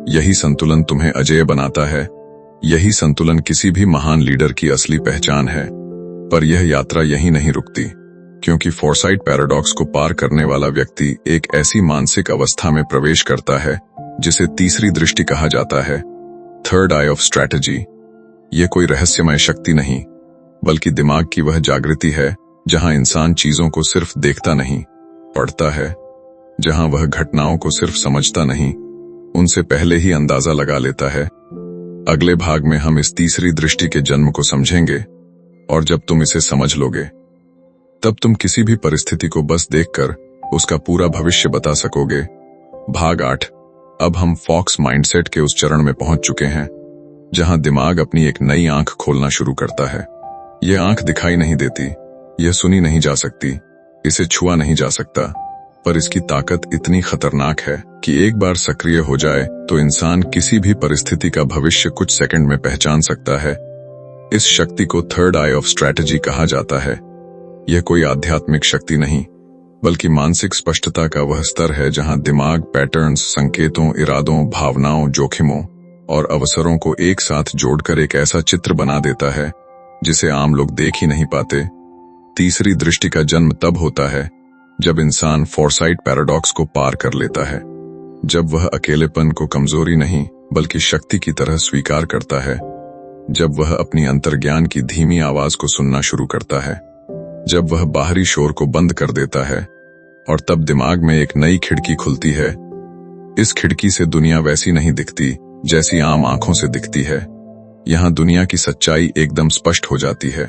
यही संतुलन तुम्हें अजेय बनाता है। यही संतुलन किसी भी महान लीडर की असली पहचान है। पर यह यात्रा यहीं नहीं रुकती, क्योंकि फोरसाइट पैराडॉक्स को पार करने वाला व्यक्ति एक ऐसी मानसिक अवस्था में प्रवेश करता है जिसे तीसरी दृष्टि कहा जाता है, थर्ड आई ऑफ स्ट्रैटेजी। यह कोई रहस्यमय शक्ति नहीं, बल्कि दिमाग की वह जागृति है जहां इंसान चीजों को सिर्फ देखता नहीं, पढ़ता है। जहां वह घटनाओं को सिर्फ समझता नहीं, उनसे पहले ही अंदाजा लगा लेता है। अगले भाग में हम इस तीसरी दृष्टि के जन्म को समझेंगे, और जब तुम इसे समझ लोगे तब तुम किसी भी परिस्थिति को बस देखकर उसका पूरा भविष्य बता सकोगे। भाग 8। अब हम फॉक्स माइंडसेट के उस चरण में पहुंच चुके हैं जहां दिमाग अपनी एक नई आंख खोलना शुरू करता है। यह आंख दिखाई नहीं देती, यह सुनी नहीं जा सकती, इसे छुआ नहीं जा सकता, पर इसकी ताकत इतनी खतरनाक है कि एक बार सक्रिय हो जाए तो इंसान किसी भी परिस्थिति का भविष्य कुछ सेकंड में पहचान सकता है। इस शक्ति को थर्ड आई ऑफ स्ट्रैटेजी कहा जाता है। यह कोई आध्यात्मिक शक्ति नहीं, बल्कि मानसिक स्पष्टता का वह स्तर है जहां दिमाग पैटर्न्स, संकेतों, इरादों, भावनाओं, जोखिमों और अवसरों को एक साथ जोड़कर एक ऐसा चित्र बना देता है जिसे आम लोग देख ही नहीं पाते। तीसरी दृष्टि का जन्म तब होता है जब इंसान फोरसाइट पैराडॉक्स को पार कर लेता है, जब वह अकेलेपन को कमजोरी नहीं बल्कि शक्ति की तरह स्वीकार करता है, जब वह अपनी अंतर्ज्ञान की धीमी आवाज को सुनना शुरू करता है, जब वह बाहरी शोर को बंद कर देता है, और तब दिमाग में एक नई खिड़की खुलती है। इस खिड़की से दुनिया वैसी नहीं दिखती जैसी आम आंखों से दिखती है। यहां दुनिया की सच्चाई एकदम स्पष्ट हो जाती है।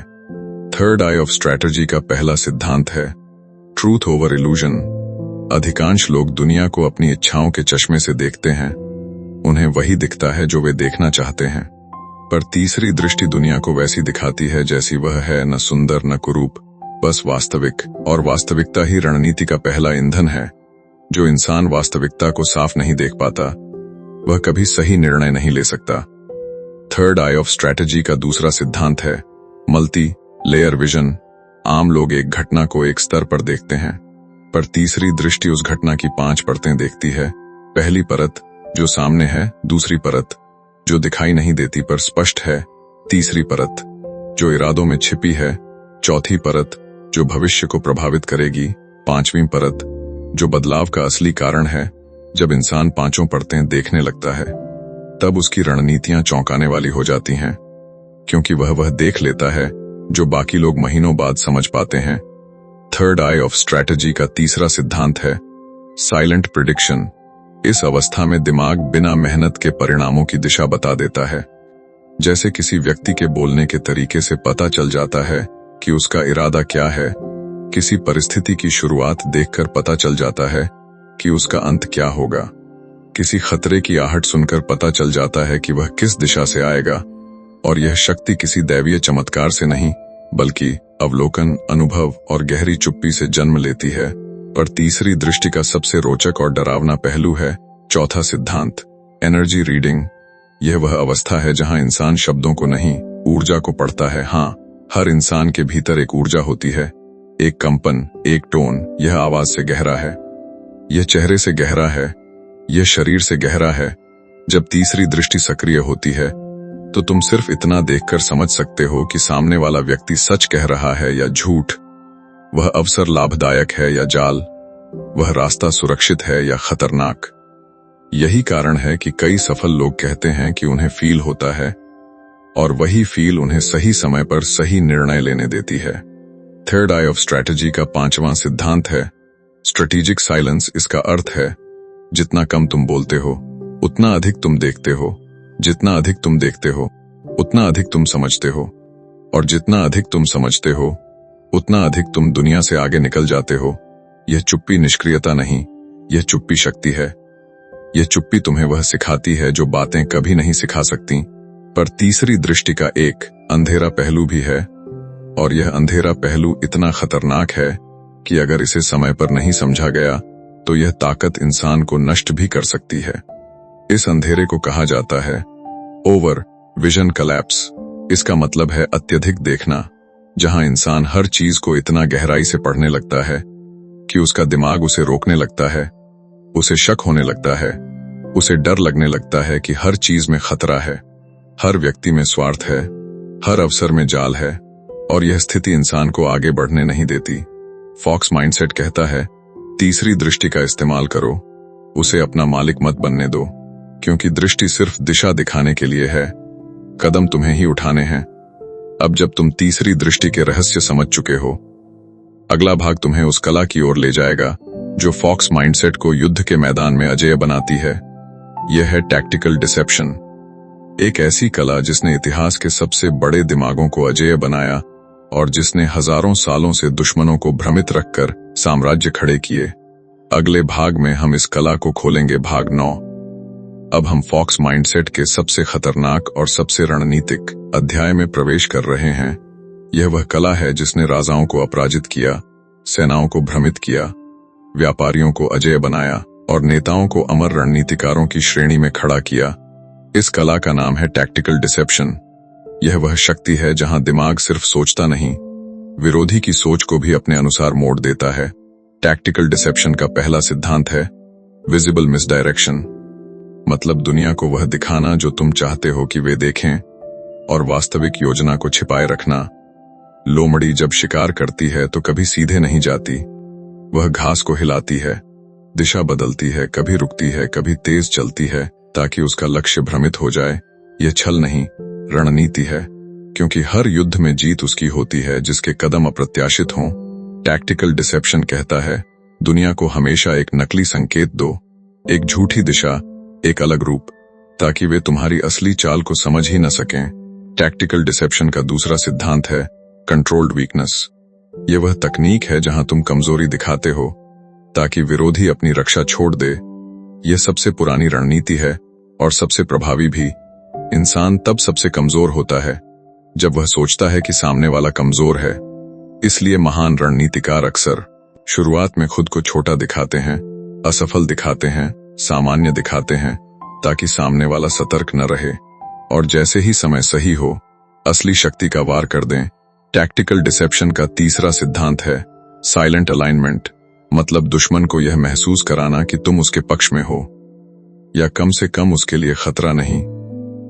थर्ड आई ऑफ स्ट्रैटेजी का पहला सिद्धांत है ट्रूथ ओवर इल्यूजन। अधिकांश लोग दुनिया को अपनी इच्छाओं के चश्मे से देखते हैं। उन्हें वही दिखता है जो वे देखना चाहते हैं। पर तीसरी दृष्टि दुनिया को वैसी दिखाती है जैसी वह है, न सुंदर न कुरूप, बस वास्तविक। और वास्तविकता ही रणनीति का पहला ईंधन है। जो इंसान वास्तविकता को साफ नहीं देख पाता, वह कभी सही निर्णय नहीं ले सकता। थर्ड आई ऑफ स्ट्रैटेजी का दूसरा सिद्धांत है मल्टी लेयर विजन। आम लोग एक घटना को एक स्तर पर देखते हैं, पर तीसरी दृष्टि उस घटना की 5 परतें देखती है। पहली परत जो सामने है, दूसरी परत जो दिखाई नहीं देती पर स्पष्ट है, तीसरी परत जो इरादों में छिपी है, चौथी परत जो भविष्य को प्रभावित करेगी, पांचवी परत जो बदलाव का असली कारण है। जब इंसान 5 परतें देखने लगता है, तब उसकी रणनीतियां चौंकाने वाली हो जाती हैं, क्योंकि वह देख लेता है जो बाकी लोग महीनों बाद समझ पाते हैं। थर्ड आई ऑफ स्ट्रैटेजी का तीसरा सिद्धांत है साइलेंट प्रिडिक्शन। इस अवस्था में दिमाग बिना मेहनत के परिणामों की दिशा बता देता है। जैसे किसी व्यक्ति के बोलने के तरीके से पता चल जाता है कि उसका इरादा क्या है, किसी परिस्थिति की शुरुआत देखकर पता चल जाता है कि उसका अंत क्या होगा। किसी खतरे की आहट सुनकर पता चल जाता है कि वह किस दिशा से आएगा, और यह शक्ति किसी दैवीय चमत्कार से नहीं बल्कि अवलोकन, अनुभव और गहरी चुप्पी से जन्म लेती है। पर तीसरी दृष्टि का सबसे रोचक और डरावना पहलू है चौथा सिद्धांत, एनर्जी रीडिंग। यह वह अवस्था है जहां इंसान शब्दों को नहीं, ऊर्जा को पढ़ता है। हाँ, हर इंसान के भीतर एक ऊर्जा होती है, एक कंपन, एक टोन। यह आवाज से गहरा है, यह चेहरे से गहरा है, यह शरीर से गहरा है। जब तीसरी दृष्टि सक्रिय होती है तो तुम सिर्फ इतना देखकर समझ सकते हो कि सामने वाला व्यक्ति सच कह रहा है या झूठ, वह अवसर लाभदायक है या जाल, वह रास्ता सुरक्षित है या खतरनाक। यही कारण है कि कई सफल लोग कहते हैं कि उन्हें फील होता है, और वही फील उन्हें सही समय पर सही निर्णय लेने देती है। थर्ड आई ऑफ स्ट्रैटेजी का पांचवां सिद्धांत है स्ट्रेटेजिक साइलेंस। इसका अर्थ है जितना कम तुम बोलते हो उतना अधिक तुम देखते हो, जितना अधिक तुम देखते हो उतना अधिक तुम समझते हो, और जितना अधिक तुम समझते हो उतना अधिक तुम दुनिया से आगे निकल जाते हो। यह चुप्पी निष्क्रियता नहीं, यह चुप्पी शक्ति है। यह चुप्पी तुम्हें वह सिखाती है जो बातें कभी नहीं सिखा सकती। पर तीसरी दृष्टि का एक अंधेरा पहलू भी है, और यह अंधेरा पहलू इतना खतरनाक है कि अगर इसे समय पर नहीं समझा गया तो यह ताकत इंसान को नष्ट भी कर सकती है। इस अंधेरे को कहा जाता है ओवर विजन कलैप्स। इसका मतलब है अत्यधिक देखना, जहां इंसान हर चीज को इतना गहराई से पढ़ने लगता है कि उसका दिमाग उसे रोकने लगता है, उसे शक होने लगता है, उसे डर लगने लगता है कि हर चीज में खतरा है, हर व्यक्ति में स्वार्थ है, हर अवसर में जाल है, और यह स्थिति इंसान को आगे बढ़ने नहीं देती। फॉक्स माइंडसेट कहता है तीसरी दृष्टि का इस्तेमाल करो, उसे अपना मालिक मत बनने दो, क्योंकि दृष्टि सिर्फ दिशा दिखाने के लिए है, कदम तुम्हें ही उठाने हैं। अब जब तुम तीसरी दृष्टि के रहस्य समझ चुके हो, अगला भाग तुम्हें उस कला की ओर ले जाएगा जो फॉक्स माइंडसेट को युद्ध के मैदान में अजेय बनाती है। यह है टैक्टिकल डिसेप्शन, एक ऐसी कला जिसने इतिहास के सबसे बड़े दिमागों को अजेय बनाया और जिसने हजारों सालों से दुश्मनों को भ्रमित रखकर साम्राज्य खड़े किए। अगले भाग में हम इस कला को खोलेंगे, भाग 9। अब हम फॉक्स माइंडसेट के सबसे खतरनाक और सबसे रणनीतिक अध्याय में प्रवेश कर रहे हैं। यह वह कला है जिसने राजाओं को अपराजित किया, सेनाओं को भ्रमित किया, व्यापारियों को अजेय बनाया और नेताओं को अमर रणनीतिकारों की श्रेणी में खड़ा किया। इस कला का नाम है टैक्टिकल डिसेप्शन। यह वह शक्ति है जहां दिमाग सिर्फ सोचता नहीं, विरोधी की सोच को भी अपने अनुसार मोड़ देता है। टैक्टिकल डिसेप्शन का पहला सिद्धांत है विजिबल मिसडायरेक्शन, मतलब दुनिया को वह दिखाना जो तुम चाहते हो कि वे देखें, और वास्तविक योजना को छिपाए रखना। लोमड़ी जब शिकार करती है तो कभी सीधे नहीं जाती, वह घास को हिलाती है, दिशा बदलती है, कभी रुकती है, कभी तेज चलती है ताकि उसका लक्ष्य भ्रमित हो जाए। यह छल नहीं, रणनीति है, क्योंकि हर युद्ध में जीत उसकी होती है जिसके कदम अप्रत्याशित हों। टैक्टिकल डिसेप्शन कहता है दुनिया को हमेशा एक नकली संकेत दो, एक झूठी दिशा, एक अलग रूप, ताकि वे तुम्हारी असली चाल को समझ ही न सकें। टैक्टिकल डिसेप्शन का दूसरा सिद्धांत है कंट्रोल्ड वीकनेस। यह वह तकनीक है जहां तुम कमजोरी दिखाते हो ताकि विरोधी अपनी रक्षा छोड़ दे। यह सबसे पुरानी रणनीति है और सबसे प्रभावी भी। इंसान तब सबसे कमजोर होता है जब वह सोचता है कि सामने वाला कमजोर है। इसलिए महान रणनीतिकार अक्सर शुरुआत में खुद को छोटा दिखाते हैं, असफल दिखाते हैं, सामान्य दिखाते हैं, ताकि सामने वाला सतर्क न रहे, और जैसे ही समय सही हो असली शक्ति का वार कर दें। टैक्टिकल डिसेप्शन का तीसरा सिद्धांत है साइलेंट अलाइनमेंट, मतलब दुश्मन को यह महसूस कराना कि तुम उसके पक्ष में हो, या कम से कम उसके लिए खतरा नहीं,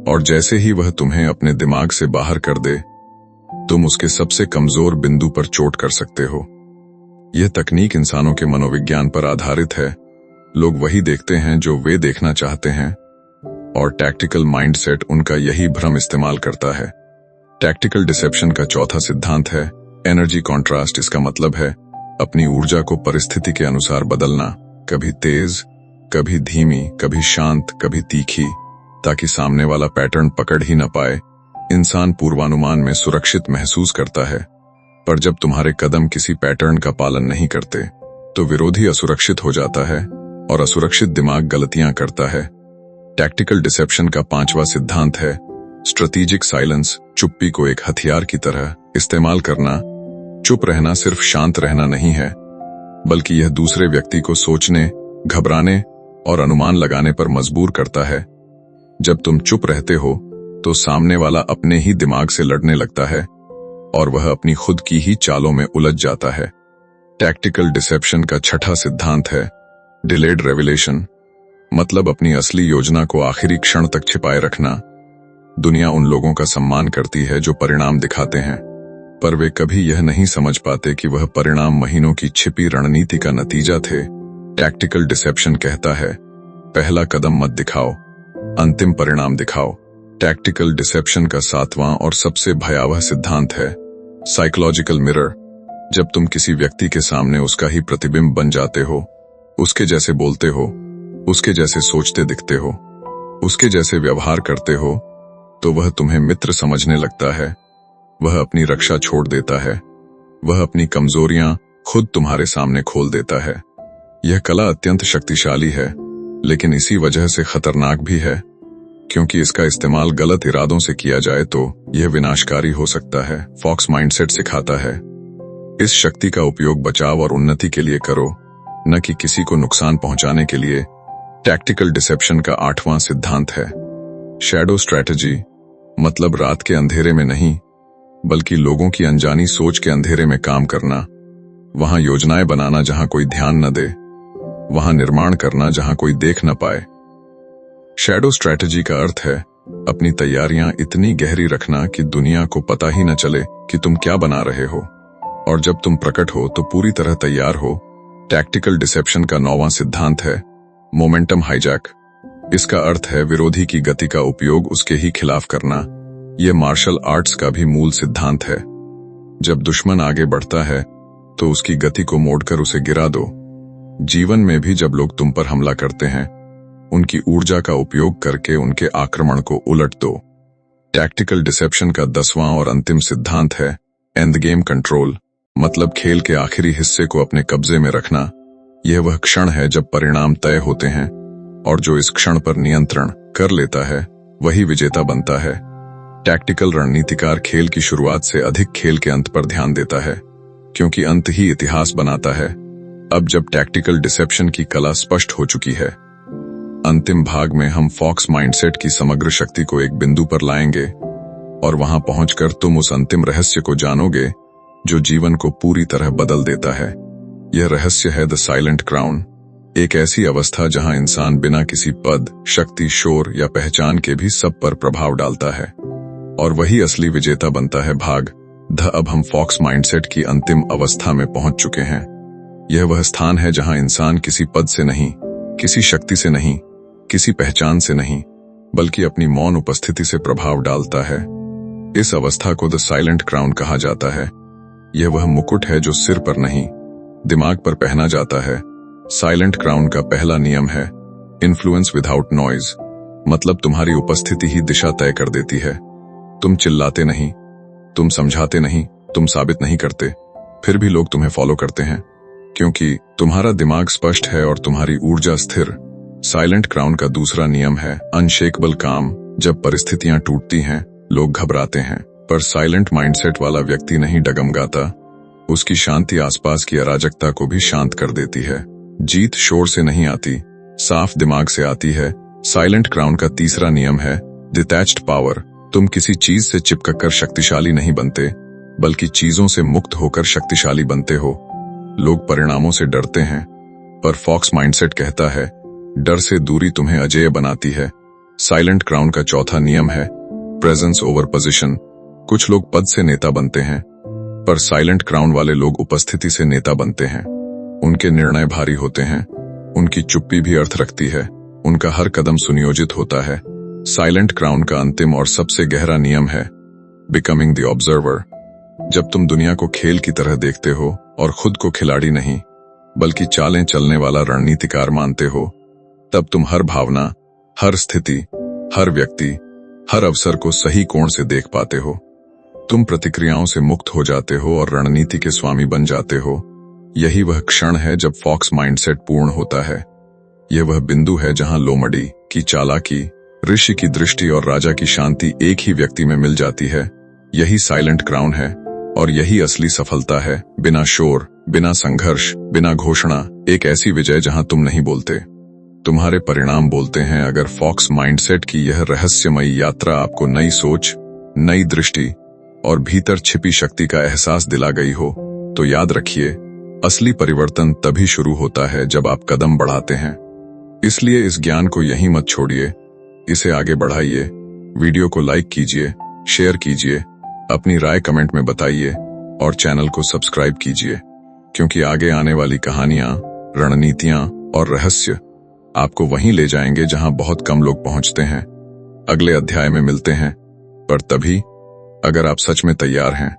और जैसे ही वह तुम्हें अपने दिमाग से बाहर कर दे, तुम उसके सबसे कमजोर बिंदु पर चोट कर सकते हो। यह तकनीक इंसानों के मनोविज्ञान पर आधारित है। लोग वही देखते हैं जो वे देखना चाहते हैं, और टैक्टिकल माइंडसेट उनका यही भ्रम इस्तेमाल करता है। टैक्टिकल डिसेप्शन का चौथा सिद्धांत है एनर्जी कॉन्ट्रास्ट। इसका मतलब है अपनी ऊर्जा को परिस्थिति के अनुसार बदलना, कभी तेज, कभी धीमी, कभी शांत, कभी तीखी, ताकि सामने वाला पैटर्न पकड़ ही न पाए। इंसान पूर्वानुमान में सुरक्षित महसूस करता है, पर जब तुम्हारे कदम किसी पैटर्न का पालन नहीं करते तो विरोधी असुरक्षित हो जाता है। और असुरक्षित दिमाग गलतियां करता है। टैक्टिकल डिसेप्शन का 5वां सिद्धांत है स्ट्रेटेजिक साइलेंस, चुप्पी को एक हथियार की तरह इस्तेमाल करना। चुप रहना सिर्फ शांत रहना नहीं है, बल्कि यह दूसरे व्यक्ति को सोचने, घबराने और अनुमान लगाने पर मजबूर करता है। जब तुम चुप रहते हो तो सामने वाला अपने ही दिमाग से लड़ने लगता है और वह अपनी खुद की ही चालों में उलझ जाता है। टैक्टिकल डिसेप्शन का 6वां सिद्धांत है डिलेड रेवलेशन, मतलब अपनी असली योजना को आखिरी क्षण तक छिपाए रखना। दुनिया उन लोगों का सम्मान करती है जो परिणाम दिखाते हैं, पर वे कभी यह नहीं समझ पाते कि वह परिणाम महीनों की छिपी रणनीति का नतीजा थे। टैक्टिकल डिसेप्शन कहता है पहला कदम मत दिखाओ, अंतिम परिणाम दिखाओ। टैक्टिकल डिसेप्शन का 7वां और सबसे भयावह सिद्धांत है साइकोलॉजिकल मिरर, जब तुम किसी व्यक्ति के सामने उसका ही प्रतिबिंब बन जाते हो, उसके जैसे बोलते हो, उसके जैसे सोचते दिखते हो, उसके जैसे व्यवहार करते हो, तो वह तुम्हें मित्र समझने लगता है। वह अपनी रक्षा छोड़ देता है, वह अपनी कमजोरियां खुद तुम्हारे सामने खोल देता है। यह कला अत्यंत शक्तिशाली है, लेकिन इसी वजह से खतरनाक भी है, क्योंकि इसका इस्तेमाल गलत इरादों से किया जाए तो यह विनाशकारी हो सकता है। फॉक्स माइंडसेट सिखाता है इस शक्ति का उपयोग बचाव और उन्नति के लिए करो, न कि किसी को नुकसान पहुंचाने के लिए। टैक्टिकल डिसेप्शन का 8वां सिद्धांत है शैडो स्ट्रैटेजी, मतलब रात के अंधेरे में नहीं, बल्कि लोगों की अनजानी सोच के अंधेरे में काम करना। वहां योजनाएं बनाना जहां कोई ध्यान न दे, वहां निर्माण करना जहां कोई देख न पाए। शैडो स्ट्रैटेजी का अर्थ है अपनी तैयारियां इतनी गहरी रखना कि दुनिया को पता ही न चले कि तुम क्या बना रहे हो, और जब तुम प्रकट हो तो पूरी तरह तैयार हो। टैक्टिकल डिसेप्शन का 9वां सिद्धांत है मोमेंटम हाईजैक। इसका अर्थ है विरोधी की गति का उपयोग उसके ही खिलाफ करना। यह मार्शल आर्ट्स का भी मूल सिद्धांत है। जब दुश्मन आगे बढ़ता है तो उसकी गति को मोड़कर उसे गिरा दो। जीवन में भी जब लोग तुम पर हमला करते हैं, उनकी ऊर्जा का उपयोग करके उनके आक्रमण को उलट दो। टैक्टिकल डिसेप्शन का 10वां और अंतिम सिद्धांत है एंड गेम कंट्रोल, मतलब खेल के आखिरी हिस्से को अपने कब्जे में रखना। यह वह क्षण है जब परिणाम तय होते हैं, और जो इस क्षण पर नियंत्रण कर लेता है वही विजेता बनता है। टैक्टिकल रणनीतिकार खेल की शुरुआत से अधिक खेल के अंत पर ध्यान देता है, क्योंकि अंत ही इतिहास बनाता है। अब जब टैक्टिकल डिसेप्शन की कला स्पष्ट हो चुकी है, अंतिम भाग में हम फॉक्स माइंडसेट की समग्र शक्ति को एक बिंदु पर लाएंगे, और वहां पहुंचकर तुम उस अंतिम रहस्य को जानोगे जो जीवन को पूरी तरह बदल देता है। यह रहस्य है द साइलेंट क्राउन, एक ऐसी अवस्था जहां इंसान बिना किसी पद, शक्ति, शोर या पहचान के भी सब पर प्रभाव डालता है, और वही असली विजेता बनता है। भाग ध अब हम फॉक्स माइंडसेट की अंतिम अवस्था में पहुंच चुके हैं। यह वह स्थान है जहां इंसान किसी पद से नहीं, किसी शक्ति से नहीं, किसी पहचान से नहीं, बल्कि अपनी मौन उपस्थिति से प्रभाव डालता है। इस अवस्था को द साइलेंट क्राउन कहा जाता है। यह वह मुकुट है जो सिर पर नहीं, दिमाग पर पहना जाता है। साइलेंट क्राउन का पहला नियम है इन्फ्लुएंस विदाउट नॉइज, मतलब तुम्हारी उपस्थिति ही दिशा तय कर देती है। तुम चिल्लाते नहीं, तुम समझाते नहीं, तुम साबित नहीं करते, फिर भी लोग तुम्हें फॉलो करते हैं, क्योंकि तुम्हारा दिमाग स्पष्ट है और तुम्हारी ऊर्जा स्थिर। साइलेंट क्राउन का दूसरा नियम है अनशेकेबल काम। जब परिस्थितियां टूटती हैं, लोग घबराते हैं, पर साइलेंट माइंडसेट वाला व्यक्ति नहीं डगमगाता। उसकी शांति आसपास की अराजकता को भी शांत कर देती है। जीत शोर से नहीं आती, साफ दिमाग से आती है। साइलेंट क्राउन का तीसरा नियम है डिटैच्ड पावर। तुम किसी चीज से चिपक कर शक्तिशाली नहीं बनते, बल्कि चीजों से मुक्त होकर शक्तिशाली बनते हो। लोग परिणामों से डरते हैं, पर फॉक्स माइंडसेट कहता है डर से दूरी तुम्हें अजेय बनाती है। साइलेंट क्राउन का चौथा नियम है प्रेजेंस ओवर पोजीशन। कुछ लोग पद से नेता बनते हैं, पर साइलेंट क्राउन वाले लोग उपस्थिति से नेता बनते हैं। उनके निर्णय भारी होते हैं, उनकी चुप्पी भी अर्थ रखती है, उनका हर कदम सुनियोजित होता है। साइलेंट क्राउन का अंतिम और सबसे गहरा नियम है बिकमिंग द ऑब्जर्वर। जब तुम दुनिया को खेल की तरह देखते हो और खुद को खिलाड़ी नहीं, बल्कि चालें चलने वाला रणनीतिकार मानते हो, तब तुम हर भावना, हर स्थिति, हर व्यक्ति, हर अवसर को सही कोण से देख पाते हो। तुम प्रतिक्रियाओं से मुक्त हो जाते हो और रणनीति के स्वामी बन जाते हो। यही वह क्षण है जब फॉक्स माइंडसेट पूर्ण होता है। यह वह बिंदु है जहां लोमड़ी की चालाकी, ऋषि की दृष्टि और राजा की शांति एक ही व्यक्ति में मिल जाती है। यही साइलेंट क्राउन है और यही असली सफलता है। बिना शोर, बिना संघर्ष, बिना घोषणा, एक ऐसी विजय जहां तुम नहीं बोलते, तुम्हारे परिणाम बोलते हैं। अगर फॉक्स माइंडसेट की यह रहस्यमयी यात्रा आपको नई सोच, नई दृष्टि और भीतर छिपी शक्ति का एहसास दिला गई हो, तो याद रखिए, असली परिवर्तन तभी शुरू होता है जब आप कदम बढ़ाते हैं। इसलिए इस ज्ञान को यहीं मत छोड़िए, इसे आगे बढ़ाइए। वीडियो को लाइक कीजिए, शेयर कीजिए, अपनी राय कमेंट में बताइए और चैनल को सब्सक्राइब कीजिए, क्योंकि आगे आने वाली कहानियां, रणनीतियां और रहस्य आपको वहीं ले जाएंगे जहां बहुत कम लोग पहुंचते हैं। अगले अध्याय में मिलते हैं, पर तभी अगर आप सच में तैयार हैं